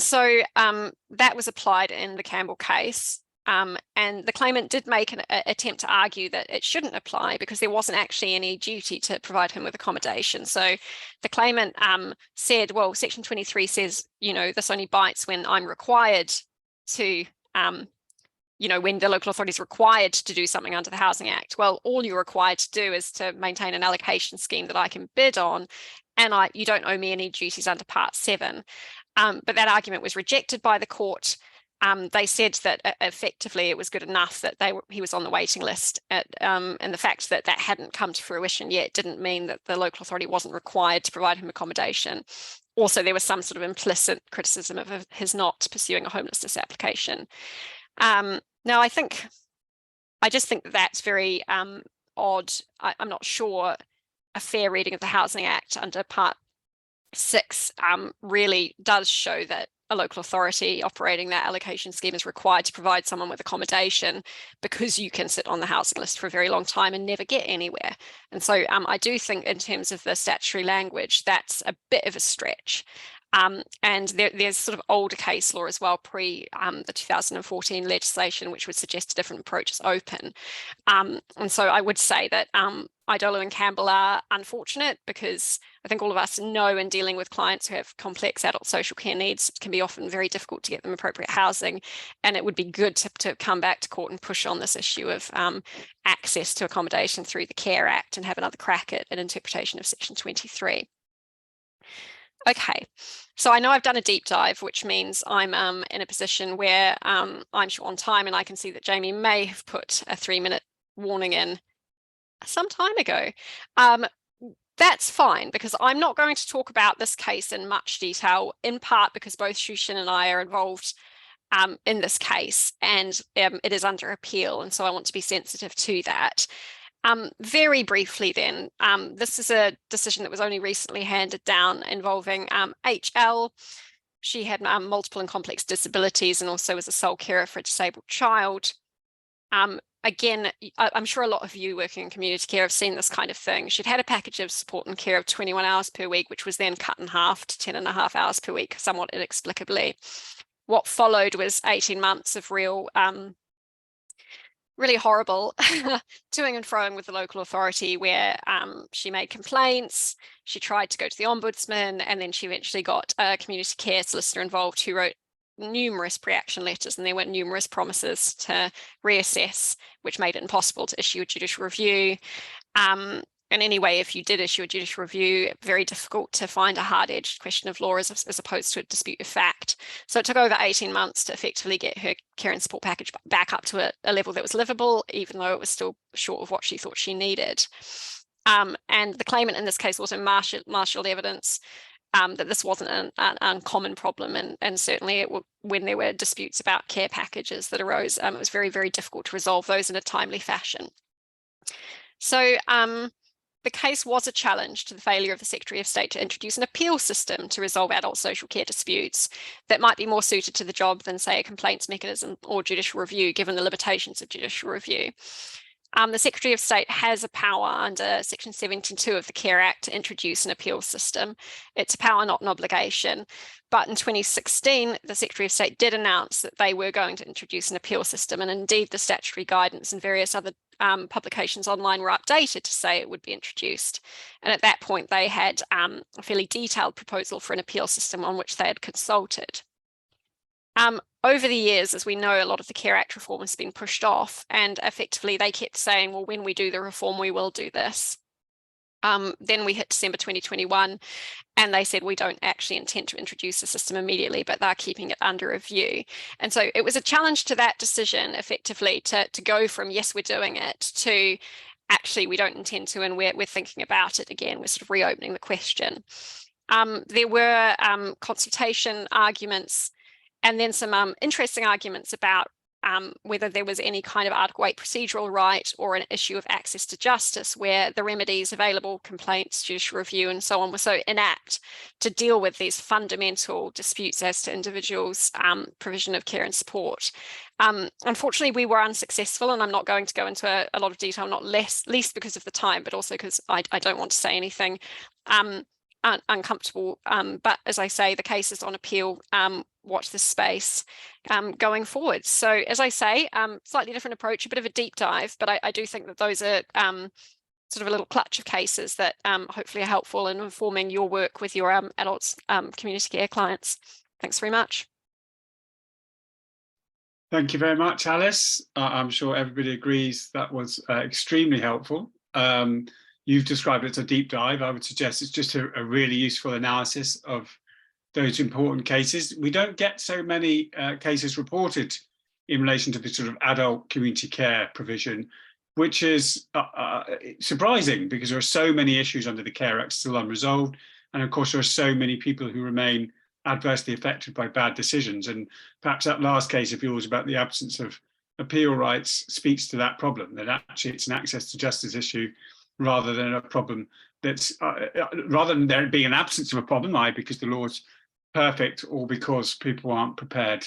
so that was applied in the Campbell case. And the claimant did make an attempt to argue that it shouldn't apply because there wasn't actually any duty to provide him with accommodation. So the claimant said, well, Section 23 says, this only bites when I'm required to, when the local authority is required to do something under the Housing Act. Well, all you're required to do is to maintain an allocation scheme that I can bid on, and you don't owe me any duties under Part 7. But that argument was rejected by the court. They said that effectively it was good enough that he was on the waiting list, and the fact that that hadn't come to fruition yet didn't mean that the local authority wasn't required to provide him accommodation. Also, there was some sort of implicit criticism of his not pursuing a homelessness application. Now, I just think that that's very odd. I'm not sure a fair reading of the Housing Act under Part 6 really does show that a local authority operating that allocation scheme is required to provide someone with accommodation, because you can sit on the housing list for a very long time and never get anywhere. And so I do think in terms of the statutory language, that's a bit of a stretch. And there's sort of older case law as well, pre the 2014 legislation, which would suggest a different approach is open. And so I would say that Idolo and Campbell are unfortunate, because I think all of us know in dealing with clients who have complex adult social care needs, it can be often very difficult to get them appropriate housing. And it would be good to come back to court and push on this issue of access to accommodation through the Care Act and have another crack at an interpretation of Section 23. Okay, so I know I've done a deep dive, which means I'm in a position where I'm short on time, and I can see that Jamie may have put a 3-minute warning in some time ago. That's fine, because I'm not going to talk about this case in much detail, in part because both Shu Shin and I are involved in this case, and it is under appeal, and so I want to be sensitive to that. Very briefly then, this is a decision that was only recently handed down involving HL. She had multiple and complex disabilities and also was a sole carer for a disabled child. Again, I'm sure a lot of you working in community care have seen this kind of thing. She'd had a package of support and care of 21 hours per week, which was then cut in half to 10.5 hours per week, somewhat inexplicably. What followed was 18 months of really horrible toing and froing with the local authority, where she made complaints, she tried to go to the ombudsman, and then she eventually got a community care solicitor involved who wrote numerous pre-action letters, and there were numerous promises to reassess, which made it impossible to issue a judicial review. And anyway, if you did issue a judicial review, very difficult to find a hard-edged question of law as opposed to a dispute of fact. So it took over 18 months to effectively get her care and support package back up to a level that was livable, even though it was still short of what she thought she needed. And the claimant in this case also marshaled evidence that this wasn't an uncommon problem, and certainly when there were disputes about care packages that arose, it was very, very difficult to resolve those in a timely fashion. So the case was a challenge to the failure of the Secretary of State to introduce an appeal system to resolve adult social care disputes that might be more suited to the job than, say, a complaints mechanism or judicial review, given the limitations of judicial review. the Secretary of State has a power under Section 72 of the Care Act to introduce an appeal system. It's a power, not an obligation. But in 2016, the Secretary of State did announce that they were going to introduce an appeal system. And indeed, the statutory guidance and various other publications online were updated to say it would be introduced. And at that point, they had a fairly detailed proposal for an appeal system on which they had consulted. Over the years, as we know, a lot of the Care Act reform has been pushed off, and effectively they kept saying, well, when we do the reform, we will do this. Then we hit December 2021, and they said, we don't actually intend to introduce the system immediately, but they're keeping it under review. And so it was a challenge to that decision, effectively, to go from, yes, we're doing it, to actually, we don't intend to, and we're thinking about it again. We're sort of reopening the question. There were consultation arguments, and then some interesting arguments about whether there was any kind of Article 8 procedural right or an issue of access to justice, where the remedies available, complaints, judicial review, and so on, were so inapt to deal with these fundamental disputes as to individuals' provision of care and support. Unfortunately, we were unsuccessful, and I'm not going to go into a lot of detail, not least because of the time, but also because I don't want to say anything uncomfortable. But as I say, the case is on appeal. Watch this space going forward. So as I say, slightly different approach, a bit of a deep dive, but I do think that those are sort of a little clutch of cases that hopefully are helpful in informing your work with your adults community care clients. Thanks very much. Thank you very much, Alice. I'm sure everybody agrees that was extremely helpful. You've described it as a deep dive. I would suggest it's just a really useful analysis of those important cases. We don't get so many cases reported in relation to the sort of adult community care provision, which is surprising because there are so many issues under the Care Act still unresolved. And of course, there are so many people who remain adversely affected by bad decisions. And perhaps that last case of yours about the absence of appeal rights speaks to that problem, that actually it's an access to justice issue rather than a problem that's, rather than there being an absence of a problem, either because the law's perfect or because people aren't prepared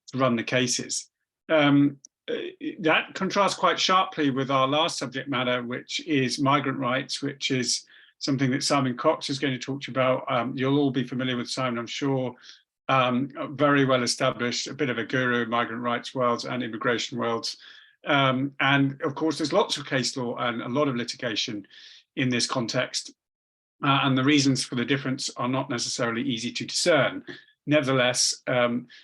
to run the cases. That contrasts quite sharply with our last subject matter, which is migrant rights, which is something that Simon Cox is going to talk to you about. You'll all be familiar with Simon, I'm sure. Very well established, a bit of a guru in migrant rights worlds and immigration worlds. And of course, there's lots of case law and a lot of litigation in this context. And the reasons for the difference are not necessarily easy to discern. Nevertheless,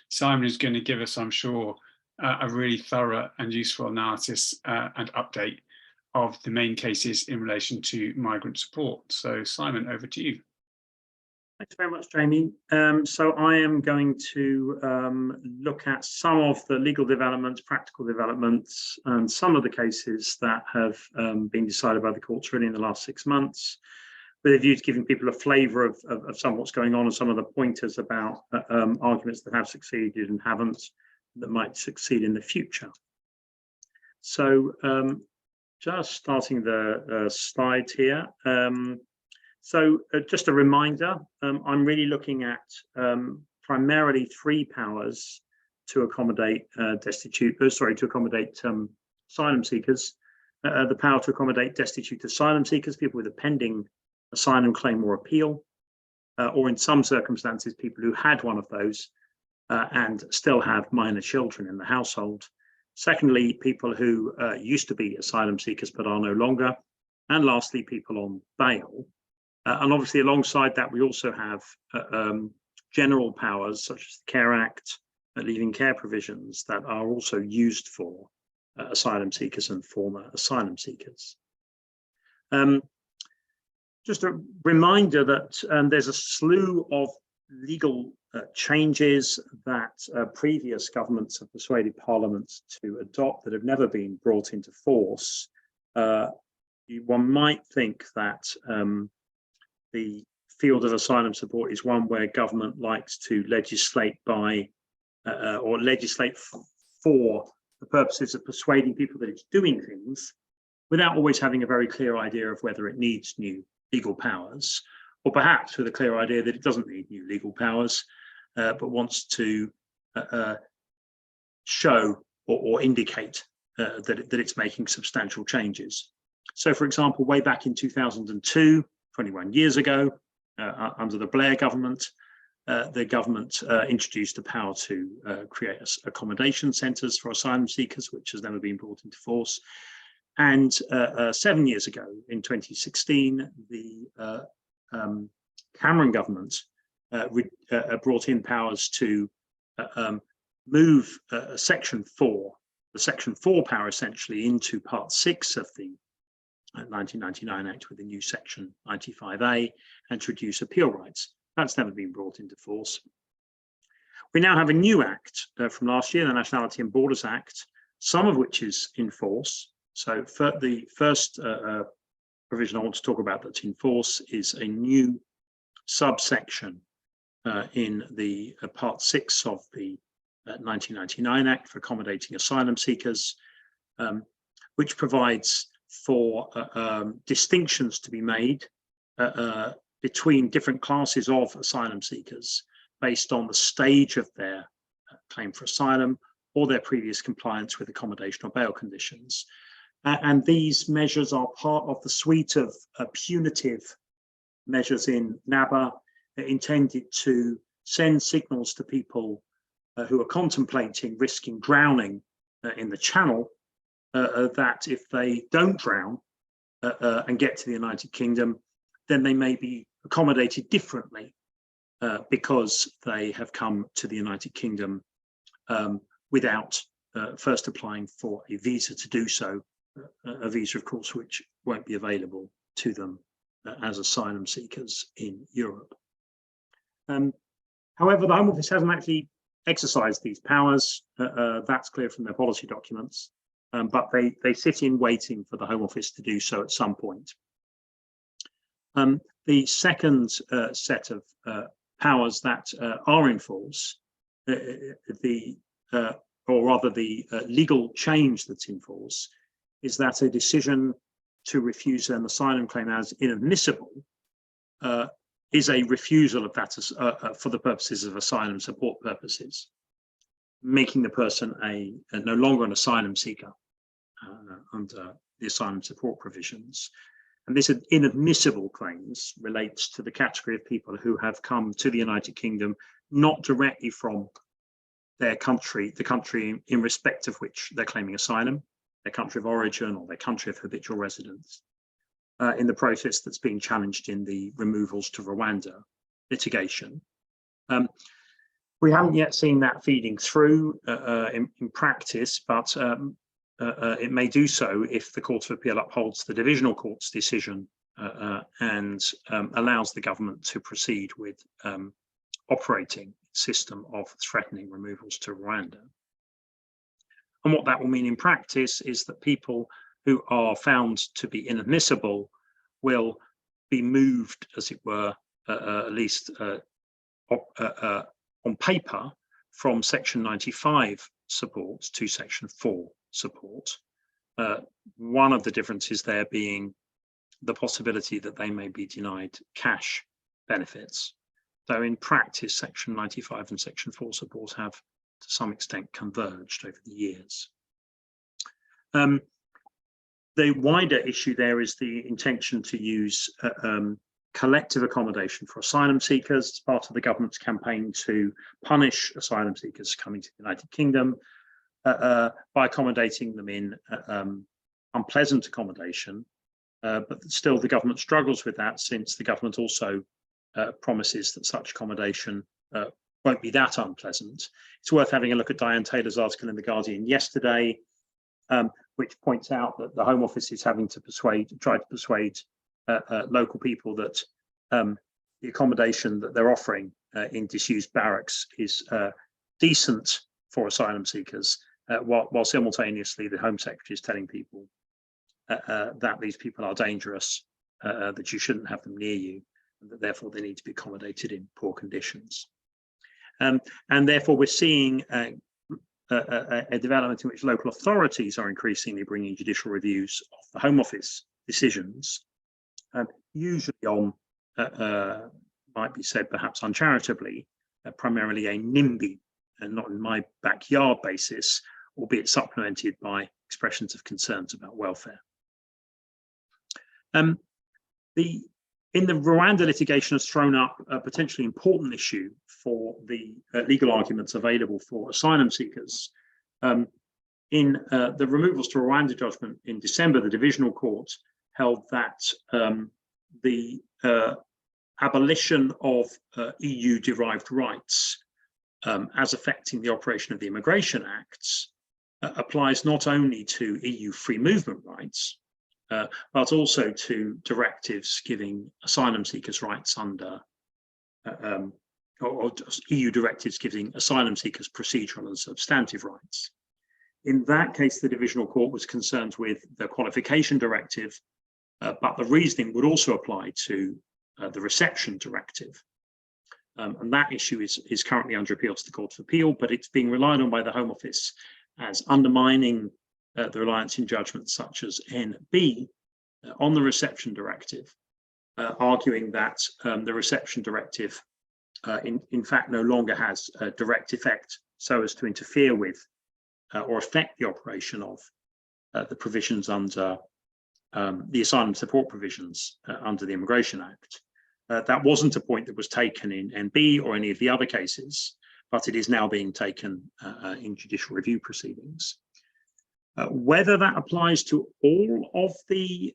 Simon is going to give us, I'm sure, a really thorough and useful analysis and update of the main cases in relation to migrant support. So Simon, over to you. Thanks very much, Jamie. So I am going to look at some of the legal developments, practical developments, and some of the cases that have been decided by the courts really in the last 6 months, with a view to giving people a flavour of some of what's going on and some of the pointers about arguments that have succeeded and haven't, that might succeed in the future. So just starting the slides here. So just a reminder, I'm really looking at primarily 3 powers to accommodate to accommodate asylum seekers. The power to accommodate destitute asylum seekers, people with a pending asylum claim or appeal, or in some circumstances, people who had one of those and still have minor children in the household. Secondly, people who used to be asylum seekers but are no longer. And lastly, people on bail. And obviously, alongside that, we also have general powers such as the Care Act, leaving care provisions that are also used for asylum seekers and former asylum seekers. Just a reminder that there's a slew of legal changes that previous governments have persuaded parliaments to adopt that have never been brought into force. One might think that the field of asylum support is one where government likes to legislate by or legislate for the purposes of persuading people that it's doing things without always having a very clear idea of whether it needs new legal powers, or perhaps with a clear idea that it doesn't need new legal powers, but wants to show or indicate that it's making substantial changes. So, for example, way back in 2002, 21 years ago, under the Blair government, the government introduced a power to create accommodation centres for asylum seekers, which has never been brought into force. And 7 years ago, in 2016, the Cameron government brought in powers to move Section 4, the Section 4 power essentially, into Part 6 of the 1999 Act with the new Section 95A, and to reduce appeal rights. That's never been brought into force. We now have a new act from last year, the Nationality and Borders Act, some of which is in force. So the first provision I want to talk about that's in force is a new subsection in the Part 6 of the 1999 Act for accommodating asylum seekers, which provides for distinctions to be made between different classes of asylum seekers based on the stage of their claim for asylum or their previous compliance with accommodation or bail conditions. And these measures are part of the suite of punitive measures in NABA intended to send signals to people who are contemplating risking drowning in the Channel, that if they don't drown and get to the United Kingdom, then they may be accommodated differently because they have come to the United Kingdom without first applying for a visa to do so, a visa, of course, which won't be available to them as asylum seekers in Europe. However, the Home Office hasn't actually exercised these powers. That's clear from their policy documents, but they sit in waiting for the Home Office to do so at some point. The second set of powers that are in force, or rather the legal change that's in force, is that a decision to refuse an asylum claim as inadmissible is a refusal of that for the purposes of asylum support purposes, making the person no longer an asylum seeker under the asylum support provisions. And this inadmissible claims relates to the category of people who have come to the United Kingdom not directly from their country, the country in respect of which they're claiming asylum, their country of origin or their country of habitual residence, in the process that's being challenged in the removals to Rwanda litigation. We haven't yet seen that feeding through in practice, but it may do so if the Court of Appeal upholds the Divisional Court's decision and allows the government to proceed with operating a system of threatening removals to Rwanda. And what that will mean in practice is that people who are found to be inadmissible will be moved, as it were, at least on paper, from Section 95 support to Section 4 support. One of the differences there being the possibility that they may be denied cash benefits. So in practice, Section 95 and Section 4 support have to some extent converged over the years. The wider issue there is the intention to use collective accommodation for asylum seekers as part of the government's campaign to punish asylum seekers coming to the United Kingdom by accommodating them in unpleasant accommodation. But still the government struggles with that, since the government also promises that such accommodation won't be that unpleasant. It's worth having a look at Diane Taylor's article in The Guardian yesterday, which points out that the Home Office is having to try to persuade local people that the accommodation that they're offering in disused barracks is decent for asylum seekers, while simultaneously the Home Secretary is telling people that these people are dangerous, that you shouldn't have them near you, and that therefore they need to be accommodated in poor conditions. And therefore we're seeing a development in which local authorities are increasingly bringing judicial reviews of the Home Office decisions, usually on, might be said perhaps uncharitably, primarily a NIMBY and not in my backyard basis, albeit supplemented by expressions of concerns about welfare. In the Rwanda litigation has thrown up a potentially important issue for the legal arguments available for asylum seekers. In the removals to Rwanda judgment in December, the Divisional Court held that the abolition of EU-derived rights as affecting the operation of the Immigration Acts applies not only to EU free movement rights, but also to directives giving asylum seekers rights under, or EU directives giving asylum seekers procedural and substantive rights. In that case, the Divisional Court was concerned with the qualification directive, but the reasoning would also apply to the reception directive. And that issue is currently under appeal to the Court of Appeal, but it's being relied on by the Home Office as undermining the reliance in judgments such as NB on the reception directive, arguing that the reception directive in fact no longer has a direct effect so as to interfere with or affect the operation of the provisions under the asylum support provisions under the Immigration Act. That wasn't a point that was taken in NB or any of the other cases, but it is now being taken in judicial review proceedings. Whether that applies to all of the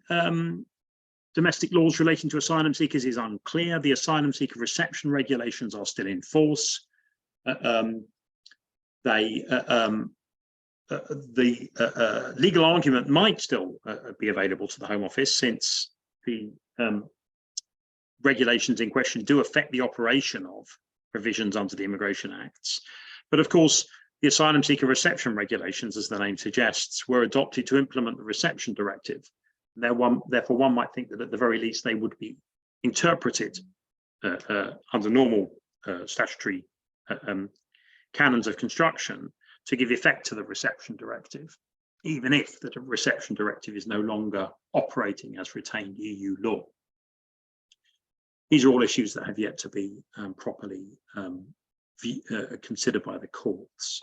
domestic laws relating to asylum seekers is unclear. The asylum seeker reception regulations are still in force. The legal argument might still be available to the Home Office, since the regulations in question do affect the operation of provisions under the Immigration Acts. But of course, the asylum seeker reception regulations, as the name suggests, were adopted to implement the reception directive. Therefore, one might think that at the very least they would be interpreted under normal statutory canons of construction to give effect to the reception directive, even if the reception directive is no longer operating as retained EU law. These are all issues that have yet to be properly considered by the courts.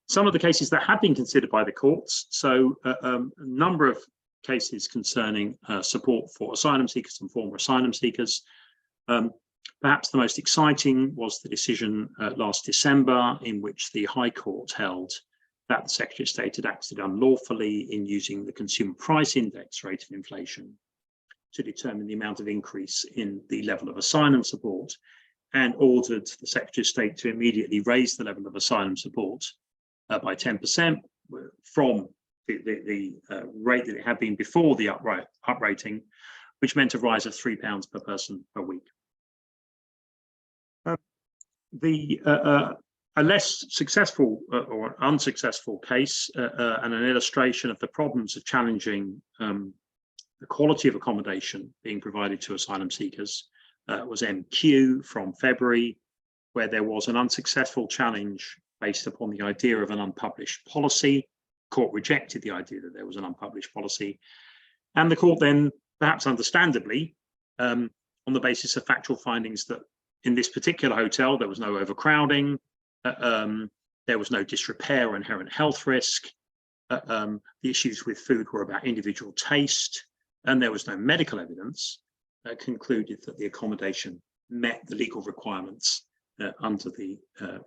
Some of the cases that have been considered by the courts, so a number of cases concerning support for asylum seekers and former asylum seekers. Perhaps the most exciting was the decision last December, in which the High Court held that the Secretary of State had acted unlawfully in using the Consumer Price Index rate of inflation to determine the amount of increase in the level of asylum support, and ordered the Secretary of State to immediately raise the level of asylum support by 10% from the rate that it had been before the uprating, which meant a rise of £3 per person per week. A less successful or unsuccessful case and an illustration of the problems of challenging the quality of accommodation being provided to asylum seekers was MQ from February, where there was an unsuccessful challenge based upon the idea of an unpublished policy. The court rejected the idea that there was an unpublished policy, and the court then, perhaps understandably, on the basis of factual findings that in this particular hotel there was no overcrowding, there was no disrepair or inherent health risk, the issues with food were about individual taste, and there was no medical evidence, concluded that the accommodation met the legal requirements under the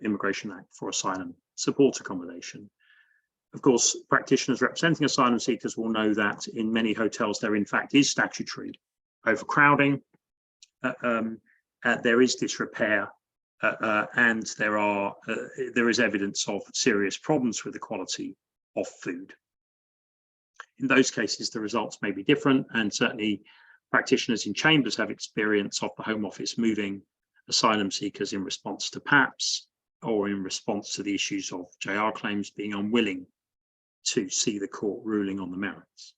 Immigration Act for asylum support accommodation. Of course, practitioners representing asylum seekers will know that in many hotels there in fact is statutory overcrowding, there is disrepair, and there is evidence of serious problems with the quality of food. In those cases, the results may be different, and certainly practitioners in chambers have experience of the Home Office moving asylum seekers in response to PAPs or in response to the issues of JR claims, being unwilling to see the court ruling on the merits.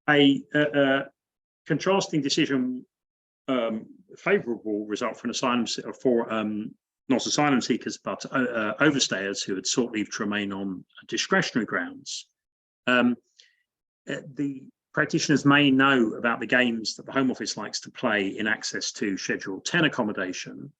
A contrasting decision, favourable result for an asylum not asylum seekers but overstayers who had sought leave to remain on discretionary grounds. The practitioners may know about the games that the Home Office likes to play in access to Schedule 10 accommodation,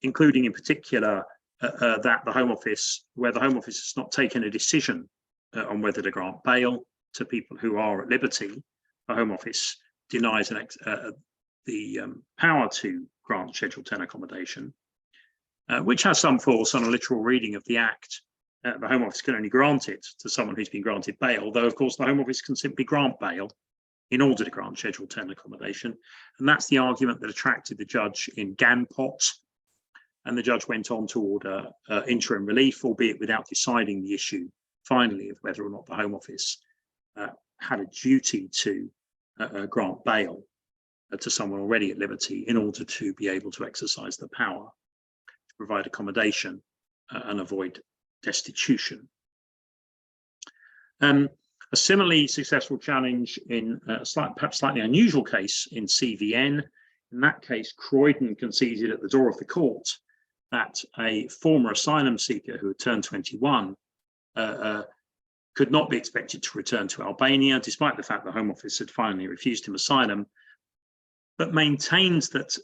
including in particular that the Home Office, where the Home Office has not taken a decision on whether to grant bail to people who are at liberty, the Home Office denies the power to grant Schedule 10 accommodation, which has some force on a literal reading of the Act. The Home Office can only grant it to someone who's been granted bail, though of course the Home Office can simply grant bail in order to grant Schedule 10 accommodation. And that's the argument that attracted the judge in Ganpot. And the judge went on to order interim relief, albeit without deciding the issue finally of whether or not the Home Office had a duty to grant bail to someone already at liberty in order to be able to exercise the power to provide accommodation and avoid destitution. A similarly successful challenge in a perhaps slightly unusual case in CVN. In that case, Croydon conceded at the door of the court that a former asylum seeker who had turned 21 could not be expected to return to Albania, despite the fact the Home Office had finally refused him asylum, but maintains that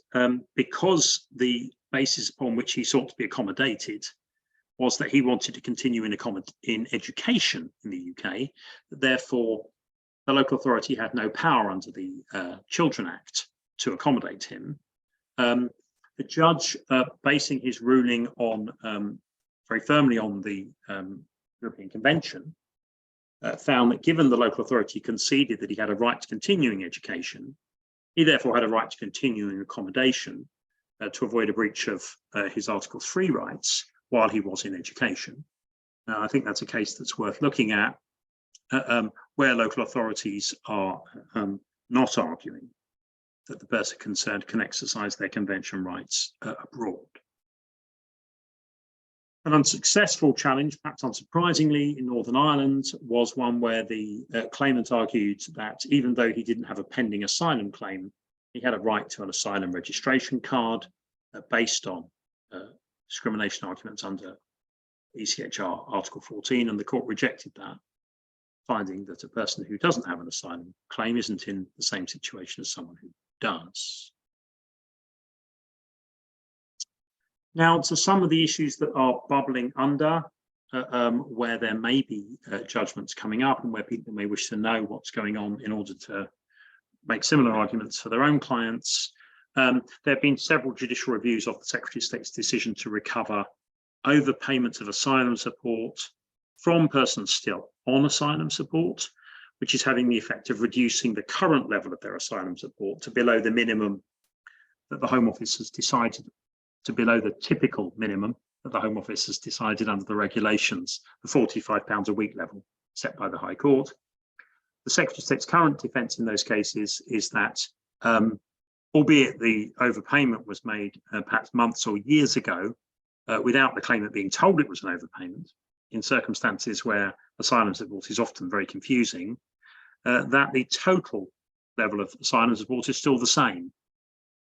because the basis upon which he sought to be accommodated was that he wanted to continue in education in the UK, that therefore the local authority had no power under the Children Act to accommodate him. The judge, basing his ruling on very firmly on the European Convention, found that given the local authority conceded that he had a right to continuing education, he therefore had a right to continuing accommodation to avoid a breach of his Article 3 rights while he was in education. I think that's a case that's worth looking at, where local authorities are not arguing that the person concerned can exercise their convention rights abroad. An unsuccessful challenge, perhaps unsurprisingly, in Northern Ireland was one where the claimant argued that even though he didn't have a pending asylum claim, he had a right to an asylum registration card based on discrimination arguments under ECHR Article 14, and the court rejected that, finding that a person who doesn't have an asylum claim isn't in the same situation as someone who does. Now, to some of the issues that are bubbling under, where there may be judgments coming up and where people may wish to know what's going on in order to make similar arguments for their own clients. There have been several judicial reviews of the Secretary of State's decision to recover overpayments of asylum support from persons still on asylum support, which is having the effect of reducing the current level of their asylum support to below the minimum that the Home Office has decided, to below the typical minimum that the Home Office has decided under the regulations, the £45 a week level set by the High Court. The Secretary of State's current defence in those cases is that, albeit the overpayment was made perhaps months or years ago, without the claimant being told it was an overpayment, in circumstances where asylum support is often very confusing, that the total level of asylum support is still the same.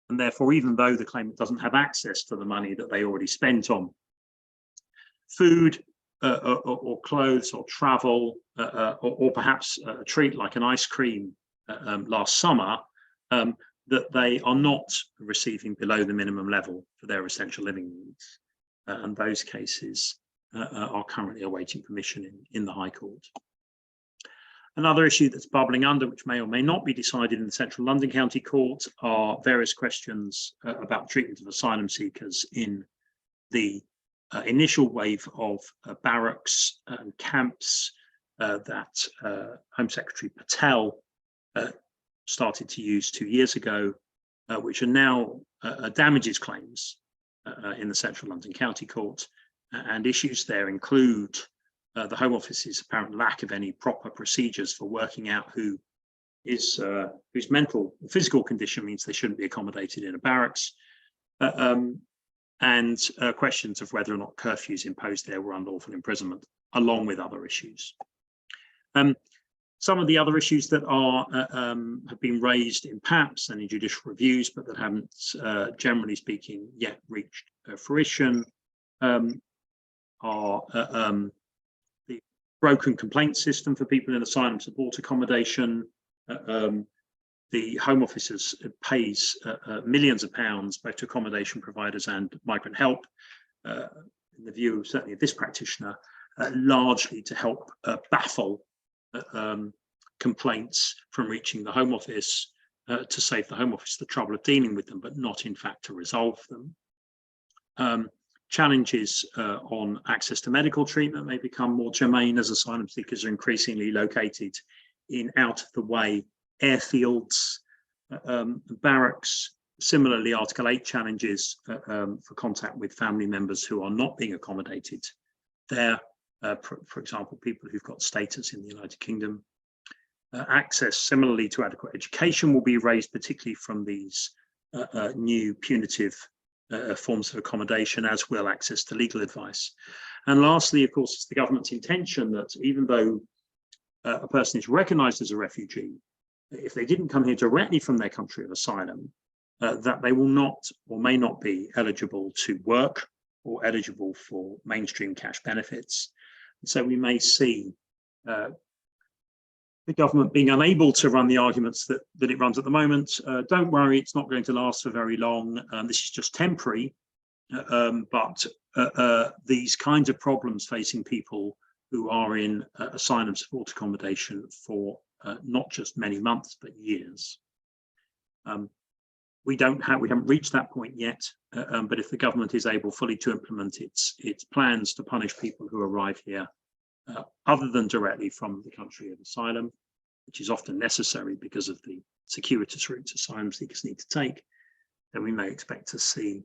And therefore, even though the claimant doesn't have access to the money that they already spent on food or clothes or travel, or perhaps a treat like an ice cream last summer, that they are not receiving below the minimum level for their essential living needs. And those cases are currently awaiting permission in the High Court. Another issue that's bubbling under, which may or may not be decided in the Central London County Court, are various questions about treatment of asylum seekers in the initial wave of barracks and camps that Home Secretary Patel started to use 2 years ago, which are now damages claims in the Central London County Court. And issues there include the Home Office's apparent lack of any proper procedures for working out whose mental, physical condition means they shouldn't be accommodated in a barracks, and questions of whether or not curfews imposed there were unlawful imprisonment, along with other issues. Some of the other issues that are have been raised in PAPs and in judicial reviews, but that haven't, generally speaking, yet reached fruition, are the broken complaint system for people in asylum support accommodation. The Home Office pays millions of pounds both to accommodation providers and migrant help in the view certainly of this practitioner, largely to help baffle complaints from reaching the Home Office, to save the Home Office the trouble of dealing with them, but not in fact to resolve them. Challenges on access to medical treatment may become more germane as asylum seekers are increasingly located in out-of-the-way airfields, barracks. Similarly, Article 8 challenges for contact with family members who are not being accommodated there. For example, people who've got status in the United Kingdom. Access similarly to adequate education will be raised, particularly from these new punitive forms of accommodation, as will access to legal advice. And lastly, of course, it's the government's intention that even though a person is recognised as a refugee, if they didn't come here directly from their country of asylum, that they will not or may not be eligible to work or eligible for mainstream cash benefits. And so we may see the government being unable to run the arguments that it runs at the moment. Don't worry, it's not going to last for very long. This is just temporary, but these kinds of problems facing people who are in asylum support accommodation for not just many months, but years. We haven't reached that point yet, but if the government is able fully to implement its plans to punish people who arrive here other than directly from the country of asylum, which is often necessary because of the circuitous routes asylum seekers need to take, then we may expect to see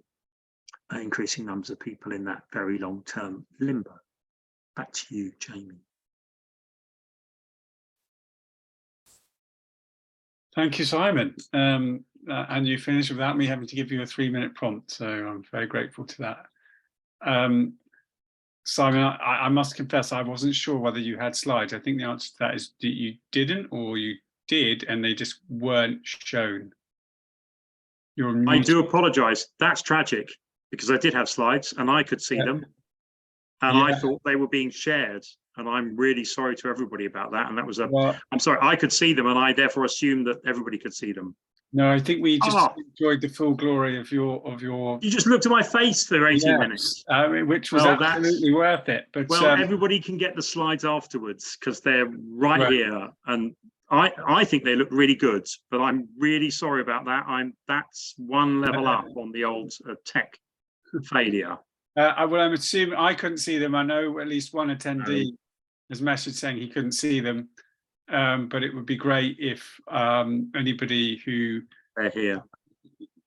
increasing numbers of people in that very long-term limbo. Back to you, Jamie. Thank you, Simon. And you finished without me having to give you a 3-minute prompt, so I'm very grateful to that. Simon, I must confess, I wasn't sure whether you had slides. I think the answer to that is that you didn't, or you did, and they just weren't shown. I do apologise. That's tragic, because I did have slides and I could see them, and I thought they were being shared. And I'm really sorry to everybody about that. And that was I'm sorry, I could see them, and I therefore assumed that everybody could see them. No, I think we just enjoyed the full glory of your. You just looked at my face for 18 minutes, which was absolutely worth it. But everybody can get the slides afterwards because they're right here, and I think they look really good. But I'm really sorry about that. That's one level up on the old tech failure. Well, I'm assuming I couldn't see them. I know at least one attendee has messaged saying he couldn't see them. But it would be great if anybody who they're here.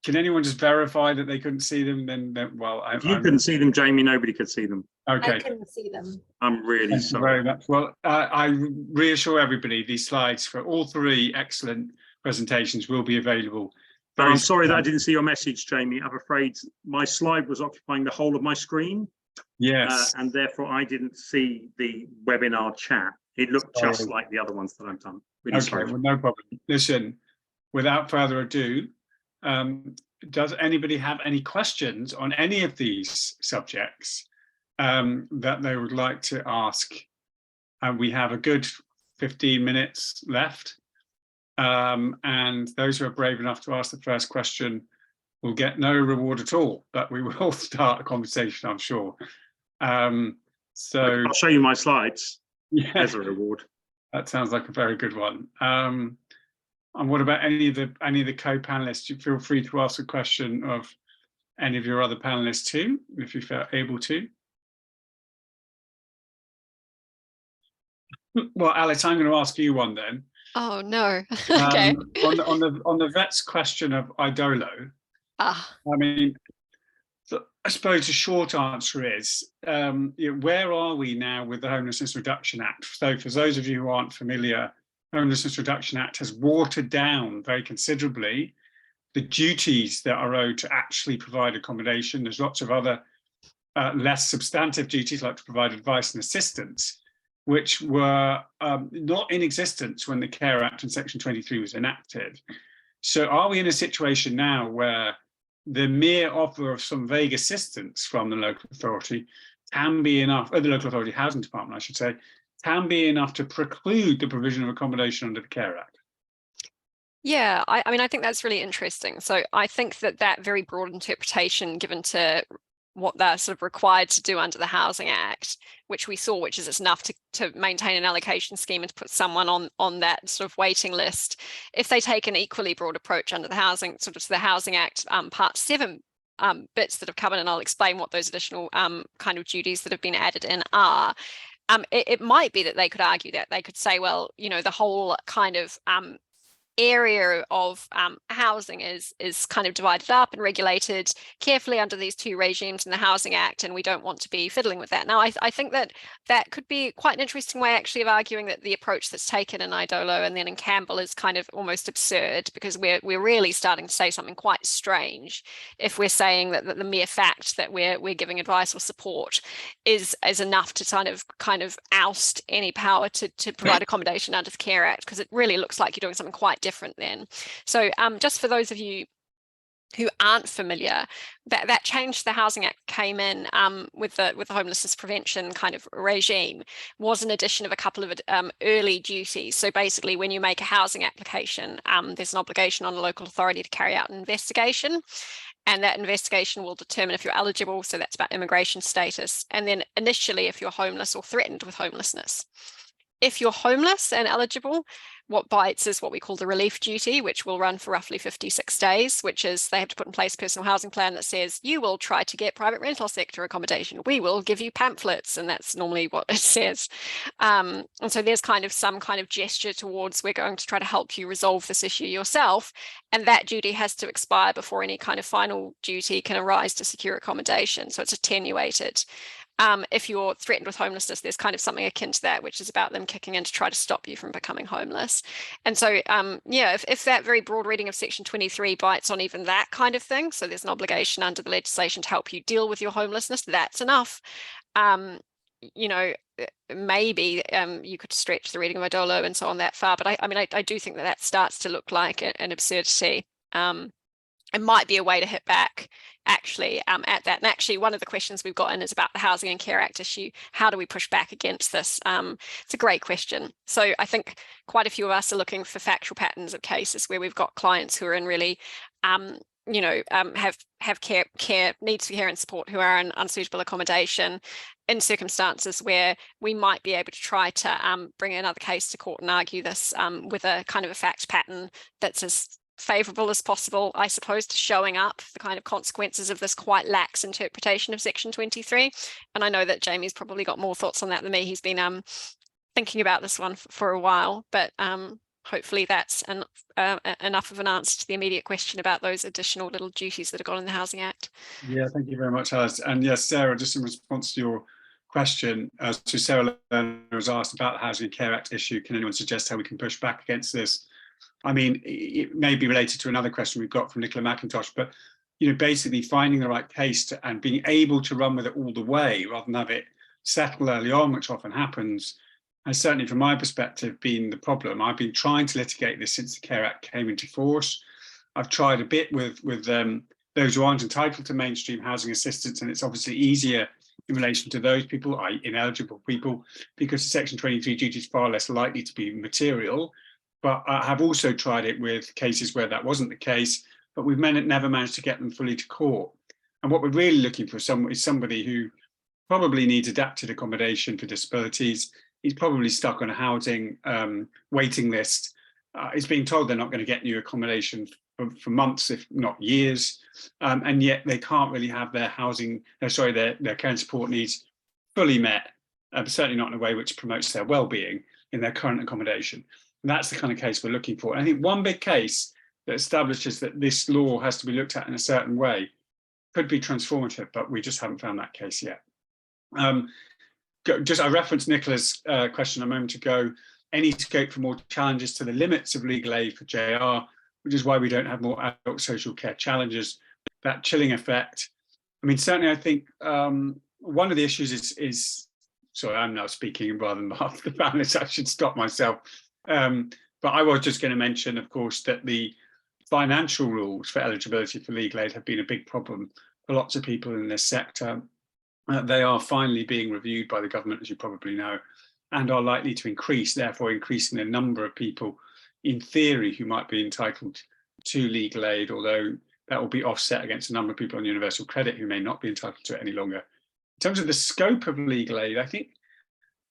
Can anyone just verify that they couldn't see them? Then well, if you couldn't see them, Jamie, nobody could see them. Okay, I couldn't see them. I'm really Thank sorry. you very much. Well, I reassure everybody these slides for all 3 excellent presentations will be available. I'm sorry that I didn't see your message, Jamie. I'm afraid my slide was occupying the whole of my screen. Yes, and therefore I didn't see the webinar chat. It looked just like the other ones that I've done. Really sorry. Well, no problem. Listen, without further ado, does anybody have any questions on any of these subjects that they would like to ask? And we have a good 15 minutes left. And those who are brave enough to ask the first question will get no reward at all, but we will start a conversation, I'm sure. So I'll show you my slides. Yeah, as a reward. That sounds like a very good one. And what about any of the co-panelists? You feel free to ask a question of any of your other panelists too, if you feel able to. Well, Alice, I'm going to ask you one then. Oh no. Okay. On the vet's question of Idolo, I mean, I suppose the short answer is, where are we now with the Homelessness Reduction Act? So for those of you who aren't familiar, Homelessness Reduction Act has watered down very considerably the duties that are owed to actually provide accommodation. There's lots of other less substantive duties, like to provide advice and assistance, which were not in existence when the Care Act in Section 23 was enacted. So are we in a situation now where the mere offer of some vague assistance from the local authority can be enough, or the local authority housing department, I should say, can be enough to preclude the provision of accommodation under the Care Act? Yeah, I mean, I think that's really interesting. So I think that very broad interpretation given to what they're sort of required to do under the Housing Act, which we saw, which is it's enough to maintain an allocation scheme and to put someone on that sort of waiting list. If they take an equally broad approach under the Housing Act, Part 7 bits that have come in, and I'll explain what those additional kind of duties that have been added in are. It might be that they could argue that they could say, well, you know, the whole kind of area of housing is kind of divided up and regulated carefully under these two regimes in the Housing Act, and we don't want to be fiddling with that. Now, I think that could be quite an interesting way actually of arguing that the approach that's taken in Idolo and then in Campbell is kind of almost absurd, because we're really starting to say something quite strange if we're saying that the mere fact that we're giving advice or support is enough to kind of oust any power to provide accommodation under the Care Act, because it really looks like you're doing something quite different then. So just for those of you who aren't familiar, that change the Housing Act came in with the homelessness prevention kind of regime, was an addition of a couple of early duties. So basically, when you make a housing application, there's an obligation on a local authority to carry out an investigation, and that investigation will determine if you're eligible. So that's about immigration status, and then initially if you're homeless or threatened with homelessness. If you're homeless and eligible, what bites is what we call the relief duty, which will run for roughly 56 days, which is they have to put in place a personal housing plan that says, you will try to get private rental sector accommodation. We will give you pamphlets, and that's normally what it says. And so there's kind of some kind of gesture towards, we're going to try to help you resolve this issue yourself. And that duty has to expire before any kind of final duty can arise to secure accommodation. So it's attenuated. If you're threatened with homelessness, there's kind of something akin to that, which is about them kicking in to try to stop you from becoming homeless. And so, yeah, if that very broad reading of Section 23 bites on even that kind of thing, so there's an obligation under the legislation to help you deal with your homelessness, that's enough. You know, maybe you could stretch the reading of Idolo and so on that far, but I do think that starts to look like an absurdity. It might be a way to hit back actually at that. And actually, one of the questions we've got in is about the Housing and Care Act issue. How do we push back against this? It's a great question. So I think quite a few of us are looking for factual patterns of cases where we've got clients who are in really, you know, have care needs for care and support, who are in unsuitable accommodation, in circumstances where we might be able to try to bring another case to court and argue this with a kind of a fact pattern that's as favourable as possible, I suppose, to showing up the kind of consequences of this quite lax interpretation of Section 23. And I know that Jamie's probably got more thoughts on that than me. He's been thinking about this one for a while, but hopefully that's enough of an answer to the immediate question about those additional little duties that are got in the Housing Act. Yeah, thank you very much, Alice. And yes, Sarah, just in response to your question, so Sarah was asked about the Housing and Care Act issue. Can anyone suggest how we can push back against this? I mean, it may be related to another question we've got from Nicola McIntosh, but, you know, basically finding the right case and being able to run with it all the way rather than have it settle early on, which often happens, has certainly from my perspective been the problem. I've been trying to litigate this since the Care Act came into force. I've tried a bit with those who aren't entitled to mainstream housing assistance, and it's obviously easier in relation to those people, i.e. ineligible people, because the Section 23 duty is far less likely to be material. But I have also tried it with cases where that wasn't the case, but we've never managed to get them fully to court. And what we're really looking for is somebody who probably needs adapted accommodation for disabilities. He's probably stuck on a housing waiting list. Is being told they're not going to get new accommodation for months, if not years. And yet they can't really have their their care and support needs fully met, certainly not in a way which promotes their well-being in their current accommodation. And that's the kind of case we're looking for. And I think one big case that establishes that this law has to be looked at in a certain way could be transformative, but we just haven't found that case yet. I referenced Nicola's question a moment ago, any scope for more challenges to the limits of legal aid for JR, which is why we don't have more adult social care challenges, that chilling effect. I mean, certainly I think one of the issues is, sorry, I'm now speaking rather than half the panelists, I should stop myself. But I was just going to mention, of course, that the financial rules for eligibility for legal aid have been a big problem for lots of people in this sector. They are finally being reviewed by the government, as you probably know, and are likely to increase, therefore increasing the number of people in theory who might be entitled to legal aid, although that will be offset against a number of people on universal credit who may not be entitled to it any longer. In terms of the scope of legal aid,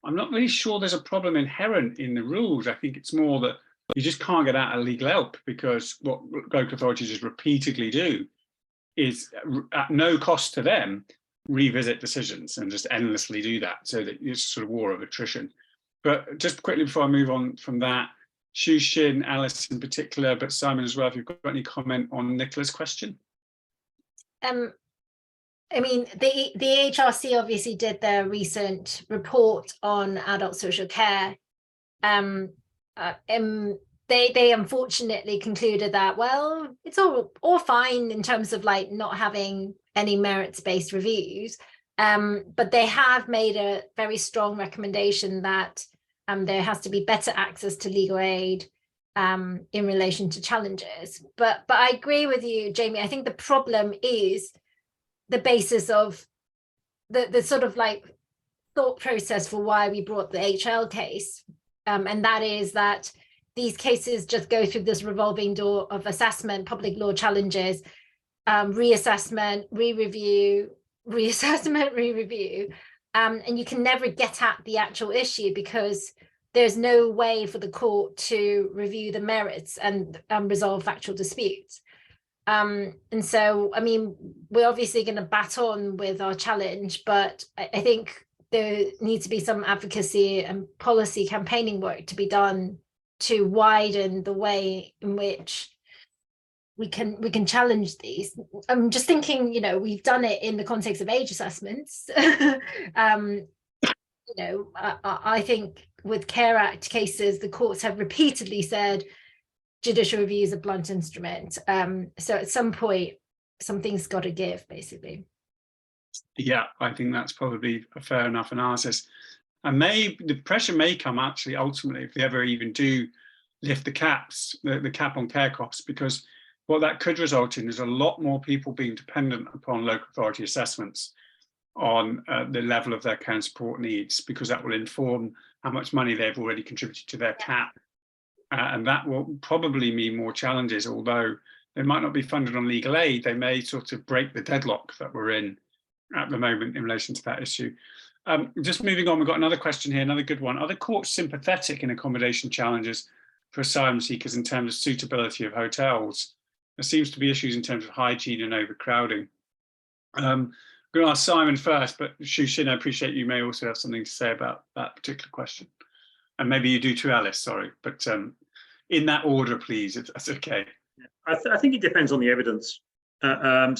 I'm not really sure there's a problem inherent in the rules. I think it's more that you just can't get out of legal help, because what local authorities just repeatedly do is, at no cost to them, revisit decisions and just endlessly do that, so that it's a sort of war of attrition. But just quickly before I move on from that, Shu Shin, Alice in particular, but Simon as well, if you've got any comment on Nicola's question. I mean, the HRC obviously did their recent report on adult social care. They unfortunately concluded that, well, it's all fine in terms of like not having any merits-based reviews, but they have made a very strong recommendation that there has to be better access to legal aid in relation to challenges. But I agree with you, Jamie. I think the problem is the basis of the sort of like thought process for why we brought the HL case, and that is that these cases just go through this revolving door of assessment, public law challenges, reassessment, re-review, reassessment, re-review, and you can never get at the actual issue because there's no way for the court to review the merits and resolve factual disputes. And so, I mean, we're obviously going to bat on with our challenge, but I think there needs to be some advocacy and policy campaigning work to be done to widen the way in which we can challenge these. I'm just thinking, you know, we've done it in the context of age assessments. You know, I think with Care Act cases, the courts have repeatedly said judicial review is a blunt instrument. So at some point, something's got to give, basically. Yeah, I think that's probably a fair enough analysis. And the pressure may come actually ultimately if they ever even do lift the cap on care costs, because what that could result in is a lot more people being dependent upon local authority assessments on the level of their care and support needs, because that will inform how much money they've already contributed to their cap. And that will probably mean more challenges, although they might not be funded on legal aid. They may sort of break the deadlock that we're in at the moment in relation to that issue. Just moving on, we've got another question here, another good one. Are the courts sympathetic in accommodation challenges for asylum seekers in terms of suitability of hotels? There seems to be issues in terms of hygiene and overcrowding. I'm going to ask Simon first, but Shu Shin, I appreciate you may also have something to say about that particular question. And maybe you do too, Alice, sorry, but in that order, please, if that's okay. I think it depends on the evidence. So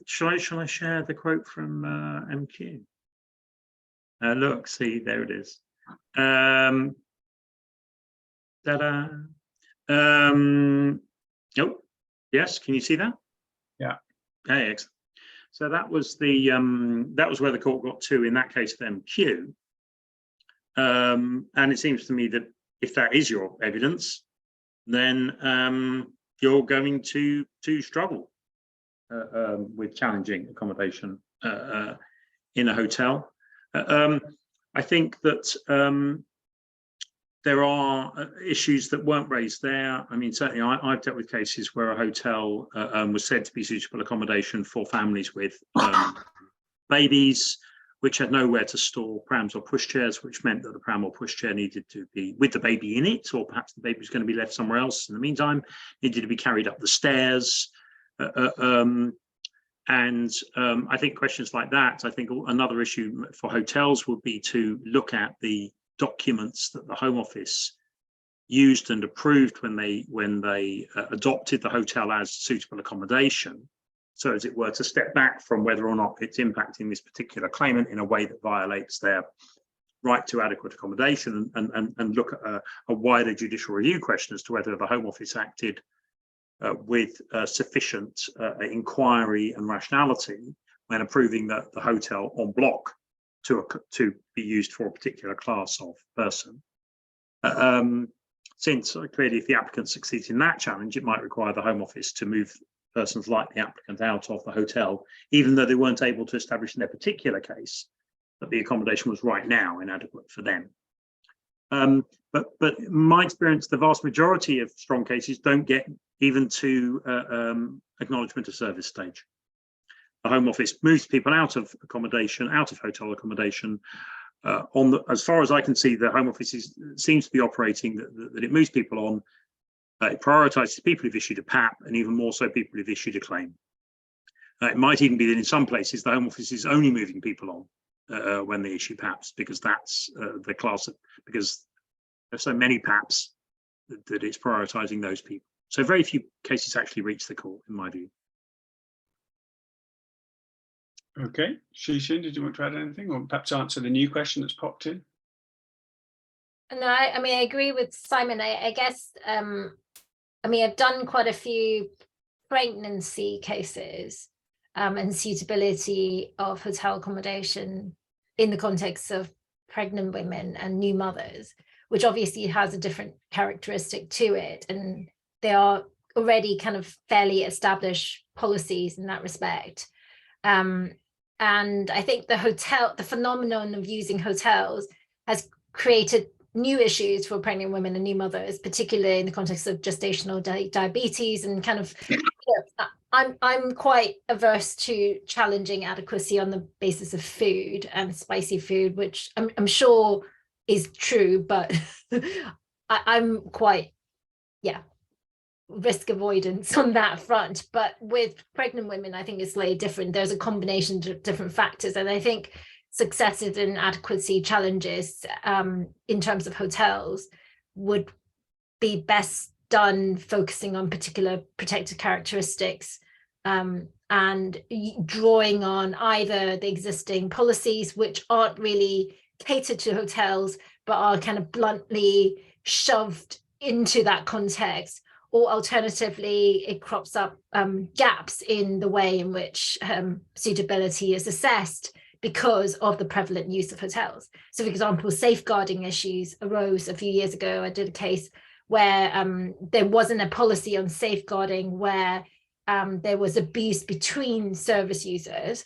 shall I share the quote from MQ? Look, see, there it is. Ta-da. Oh, yes, can you see that? Yeah. Okay, excellent. So that was where the court got to in that case for MQ. And it seems to me that if that is your evidence, then you're going to struggle with challenging accommodation in a hotel. I think that there are issues that weren't raised there. I mean, certainly I've dealt with cases where a hotel was said to be suitable accommodation for families with babies, which had nowhere to store prams or pushchairs, which meant that the pram or pushchair needed to be with the baby in it, or perhaps the baby was going to be left somewhere else in the meantime, needed to be carried up the stairs. I think questions like that, I think another issue for hotels would be to look at the documents that the Home Office used and approved when they adopted the hotel as suitable accommodation. So as it were, to step back from whether or not it's impacting this particular claimant in a way that violates their right to adequate accommodation, and look at a wider judicial review question as to whether the Home Office acted with sufficient inquiry and rationality when approving the hotel en bloc to be used for a particular class of person. Since clearly if the applicant succeeds in that challenge, it might require the Home Office to move persons like the applicant out of the hotel, even though they weren't able to establish in their particular case that the accommodation was right now inadequate for them. But in my experience, the vast majority of strong cases don't get even to acknowledgement of service stage. The Home Office moves people out of accommodation, out of hotel accommodation. As far as I can see, the Home Office seems to be operating that it moves people on. It prioritises people who've issued a PAP, and even more so people who've issued a claim. It might even be that in some places the Home Office is only moving people on when they issue PAPs, because that's the class because there's so many PAPs that it's prioritising those people. So very few cases actually reach the court, in my view. Okay, Shu Shin, did you want to add anything, or perhaps answer the new question that's popped in? No, I mean, I agree with Simon. I guess, I mean, I've done quite a few pregnancy cases and suitability of hotel accommodation in the context of pregnant women and new mothers, which obviously has a different characteristic to it. And there are already kind of fairly established policies in that respect. And I think the phenomenon of using hotels has created new issues for pregnant women and new mothers, particularly in the context of gestational diabetes and kind of, you know, I'm quite averse to challenging adequacy on the basis of food and spicy food, which I'm sure is true, but I'm quite, yeah, risk avoidance on that front. But with pregnant women, I think it's slightly different. There's a combination of different factors, and I think successes and adequacy challenges in terms of hotels would be best done focusing on particular protected characteristics and drawing on either the existing policies, which aren't really catered to hotels but are kind of bluntly shoved into that context, or alternatively it crops up gaps in the way in which suitability is assessed because of the prevalent use of hotels. So, for example, safeguarding issues arose a few years ago. I did a case where there wasn't a policy on safeguarding, where there was abuse between service users,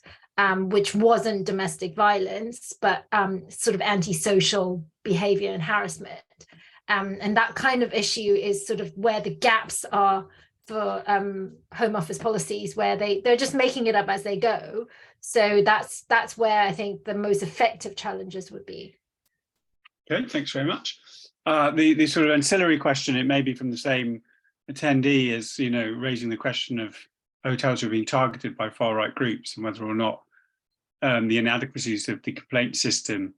which wasn't domestic violence, but sort of antisocial behavior and harassment. And that kind of issue is sort of where the gaps are for Home Office policies, where they're just making it up as they go. So that's where I think the most effective challenges would be. Okay, thanks very much. The sort of ancillary question, it may be from the same attendee, is, you know, raising the question of hotels are being targeted by far-right groups and whether or not the inadequacies of the complaint system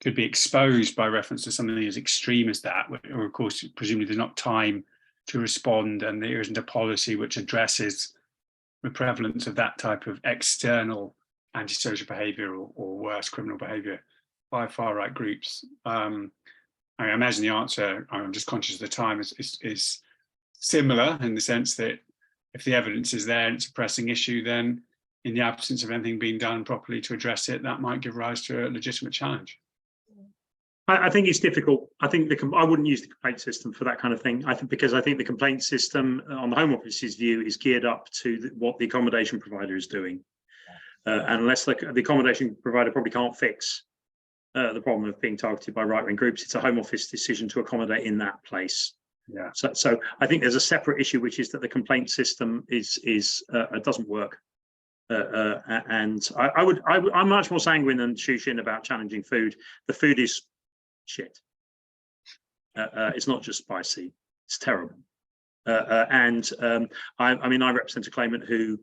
could be exposed by reference to something as extreme as that, or of course, presumably there's not time to respond and there isn't a policy which addresses the prevalence of that type of external antisocial behaviour or worse, criminal behaviour by far-right groups. I imagine the answer, I'm just conscious of the time, is similar in the sense that if the evidence is there and it's a pressing issue, then in the absence of anything being done properly to address it, that might give rise to a legitimate challenge. I think it's difficult. I think I wouldn't use the complaint system for that kind of thing. Because I think the complaint system, on the Home Office's view, is geared up to what the accommodation provider is doing. And unless the accommodation provider probably can't fix the problem of being targeted by right-wing groups, it's a Home Office decision to accommodate in that place. Yeah. So I think there's a separate issue, which is that the complaint system doesn't work. And I'm much more sanguine than Shu Shin about challenging food. The food is shit. It's not just spicy; it's terrible. I mean, I represent a claimant who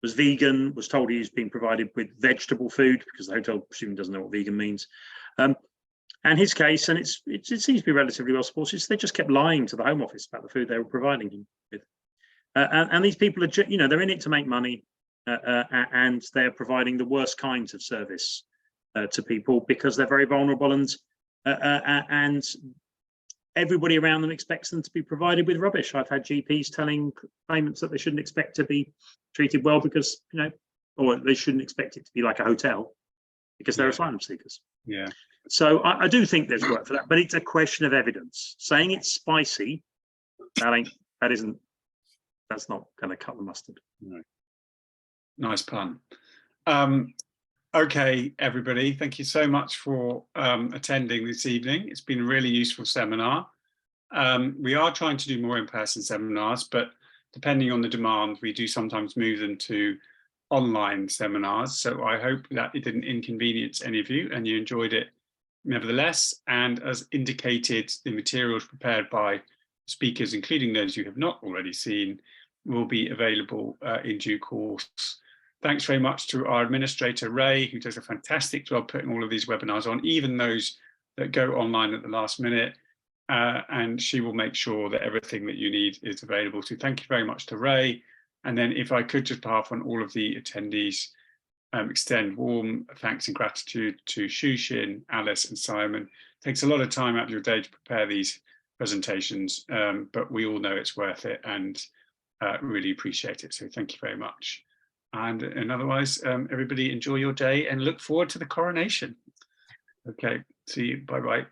was vegan, was told he was being provided with vegetable food because the hotel presumably doesn't know what vegan means. And his case, and it seems to be relatively well supported, they just kept lying to the Home Office about the food they were providing him with. And these people are, you know, they're in it to make money, and they're providing the worst kinds of service to people because they're very vulnerable, and everybody around them expects them to be provided with rubbish. I've had GPs telling claimants that they shouldn't expect to be treated well because, you know, or they shouldn't expect it to be like a hotel because they're asylum seekers. Yeah. So I do think there's work for that, but it's a question of evidence. Saying it's spicy, that's not going to cut the mustard. No. Nice pun. Okay, everybody, thank you so much for attending this evening. It's been a really useful seminar. We are trying to do more in-person seminars, but depending on the demand, we do sometimes move them to online seminars. So I hope that it didn't inconvenience any of you and you enjoyed it nevertheless. And as indicated, the materials prepared by speakers, including those you have not already seen, will be available in due course. Thanks very much to our administrator, Ray, who does a fantastic job putting all of these webinars on, even those that go online at the last minute. And she will make sure that everything that you need is available. So thank you very much to Ray. And then if I could just behalf on all of the attendees, extend warm thanks and gratitude to Shu Shin, Alice and Simon. It takes a lot of time out of your day to prepare these presentations, but we all know it's worth it and really appreciate it. So thank you very much. And otherwise, everybody enjoy your day and look forward to the coronation. Okay, see you. Bye-bye.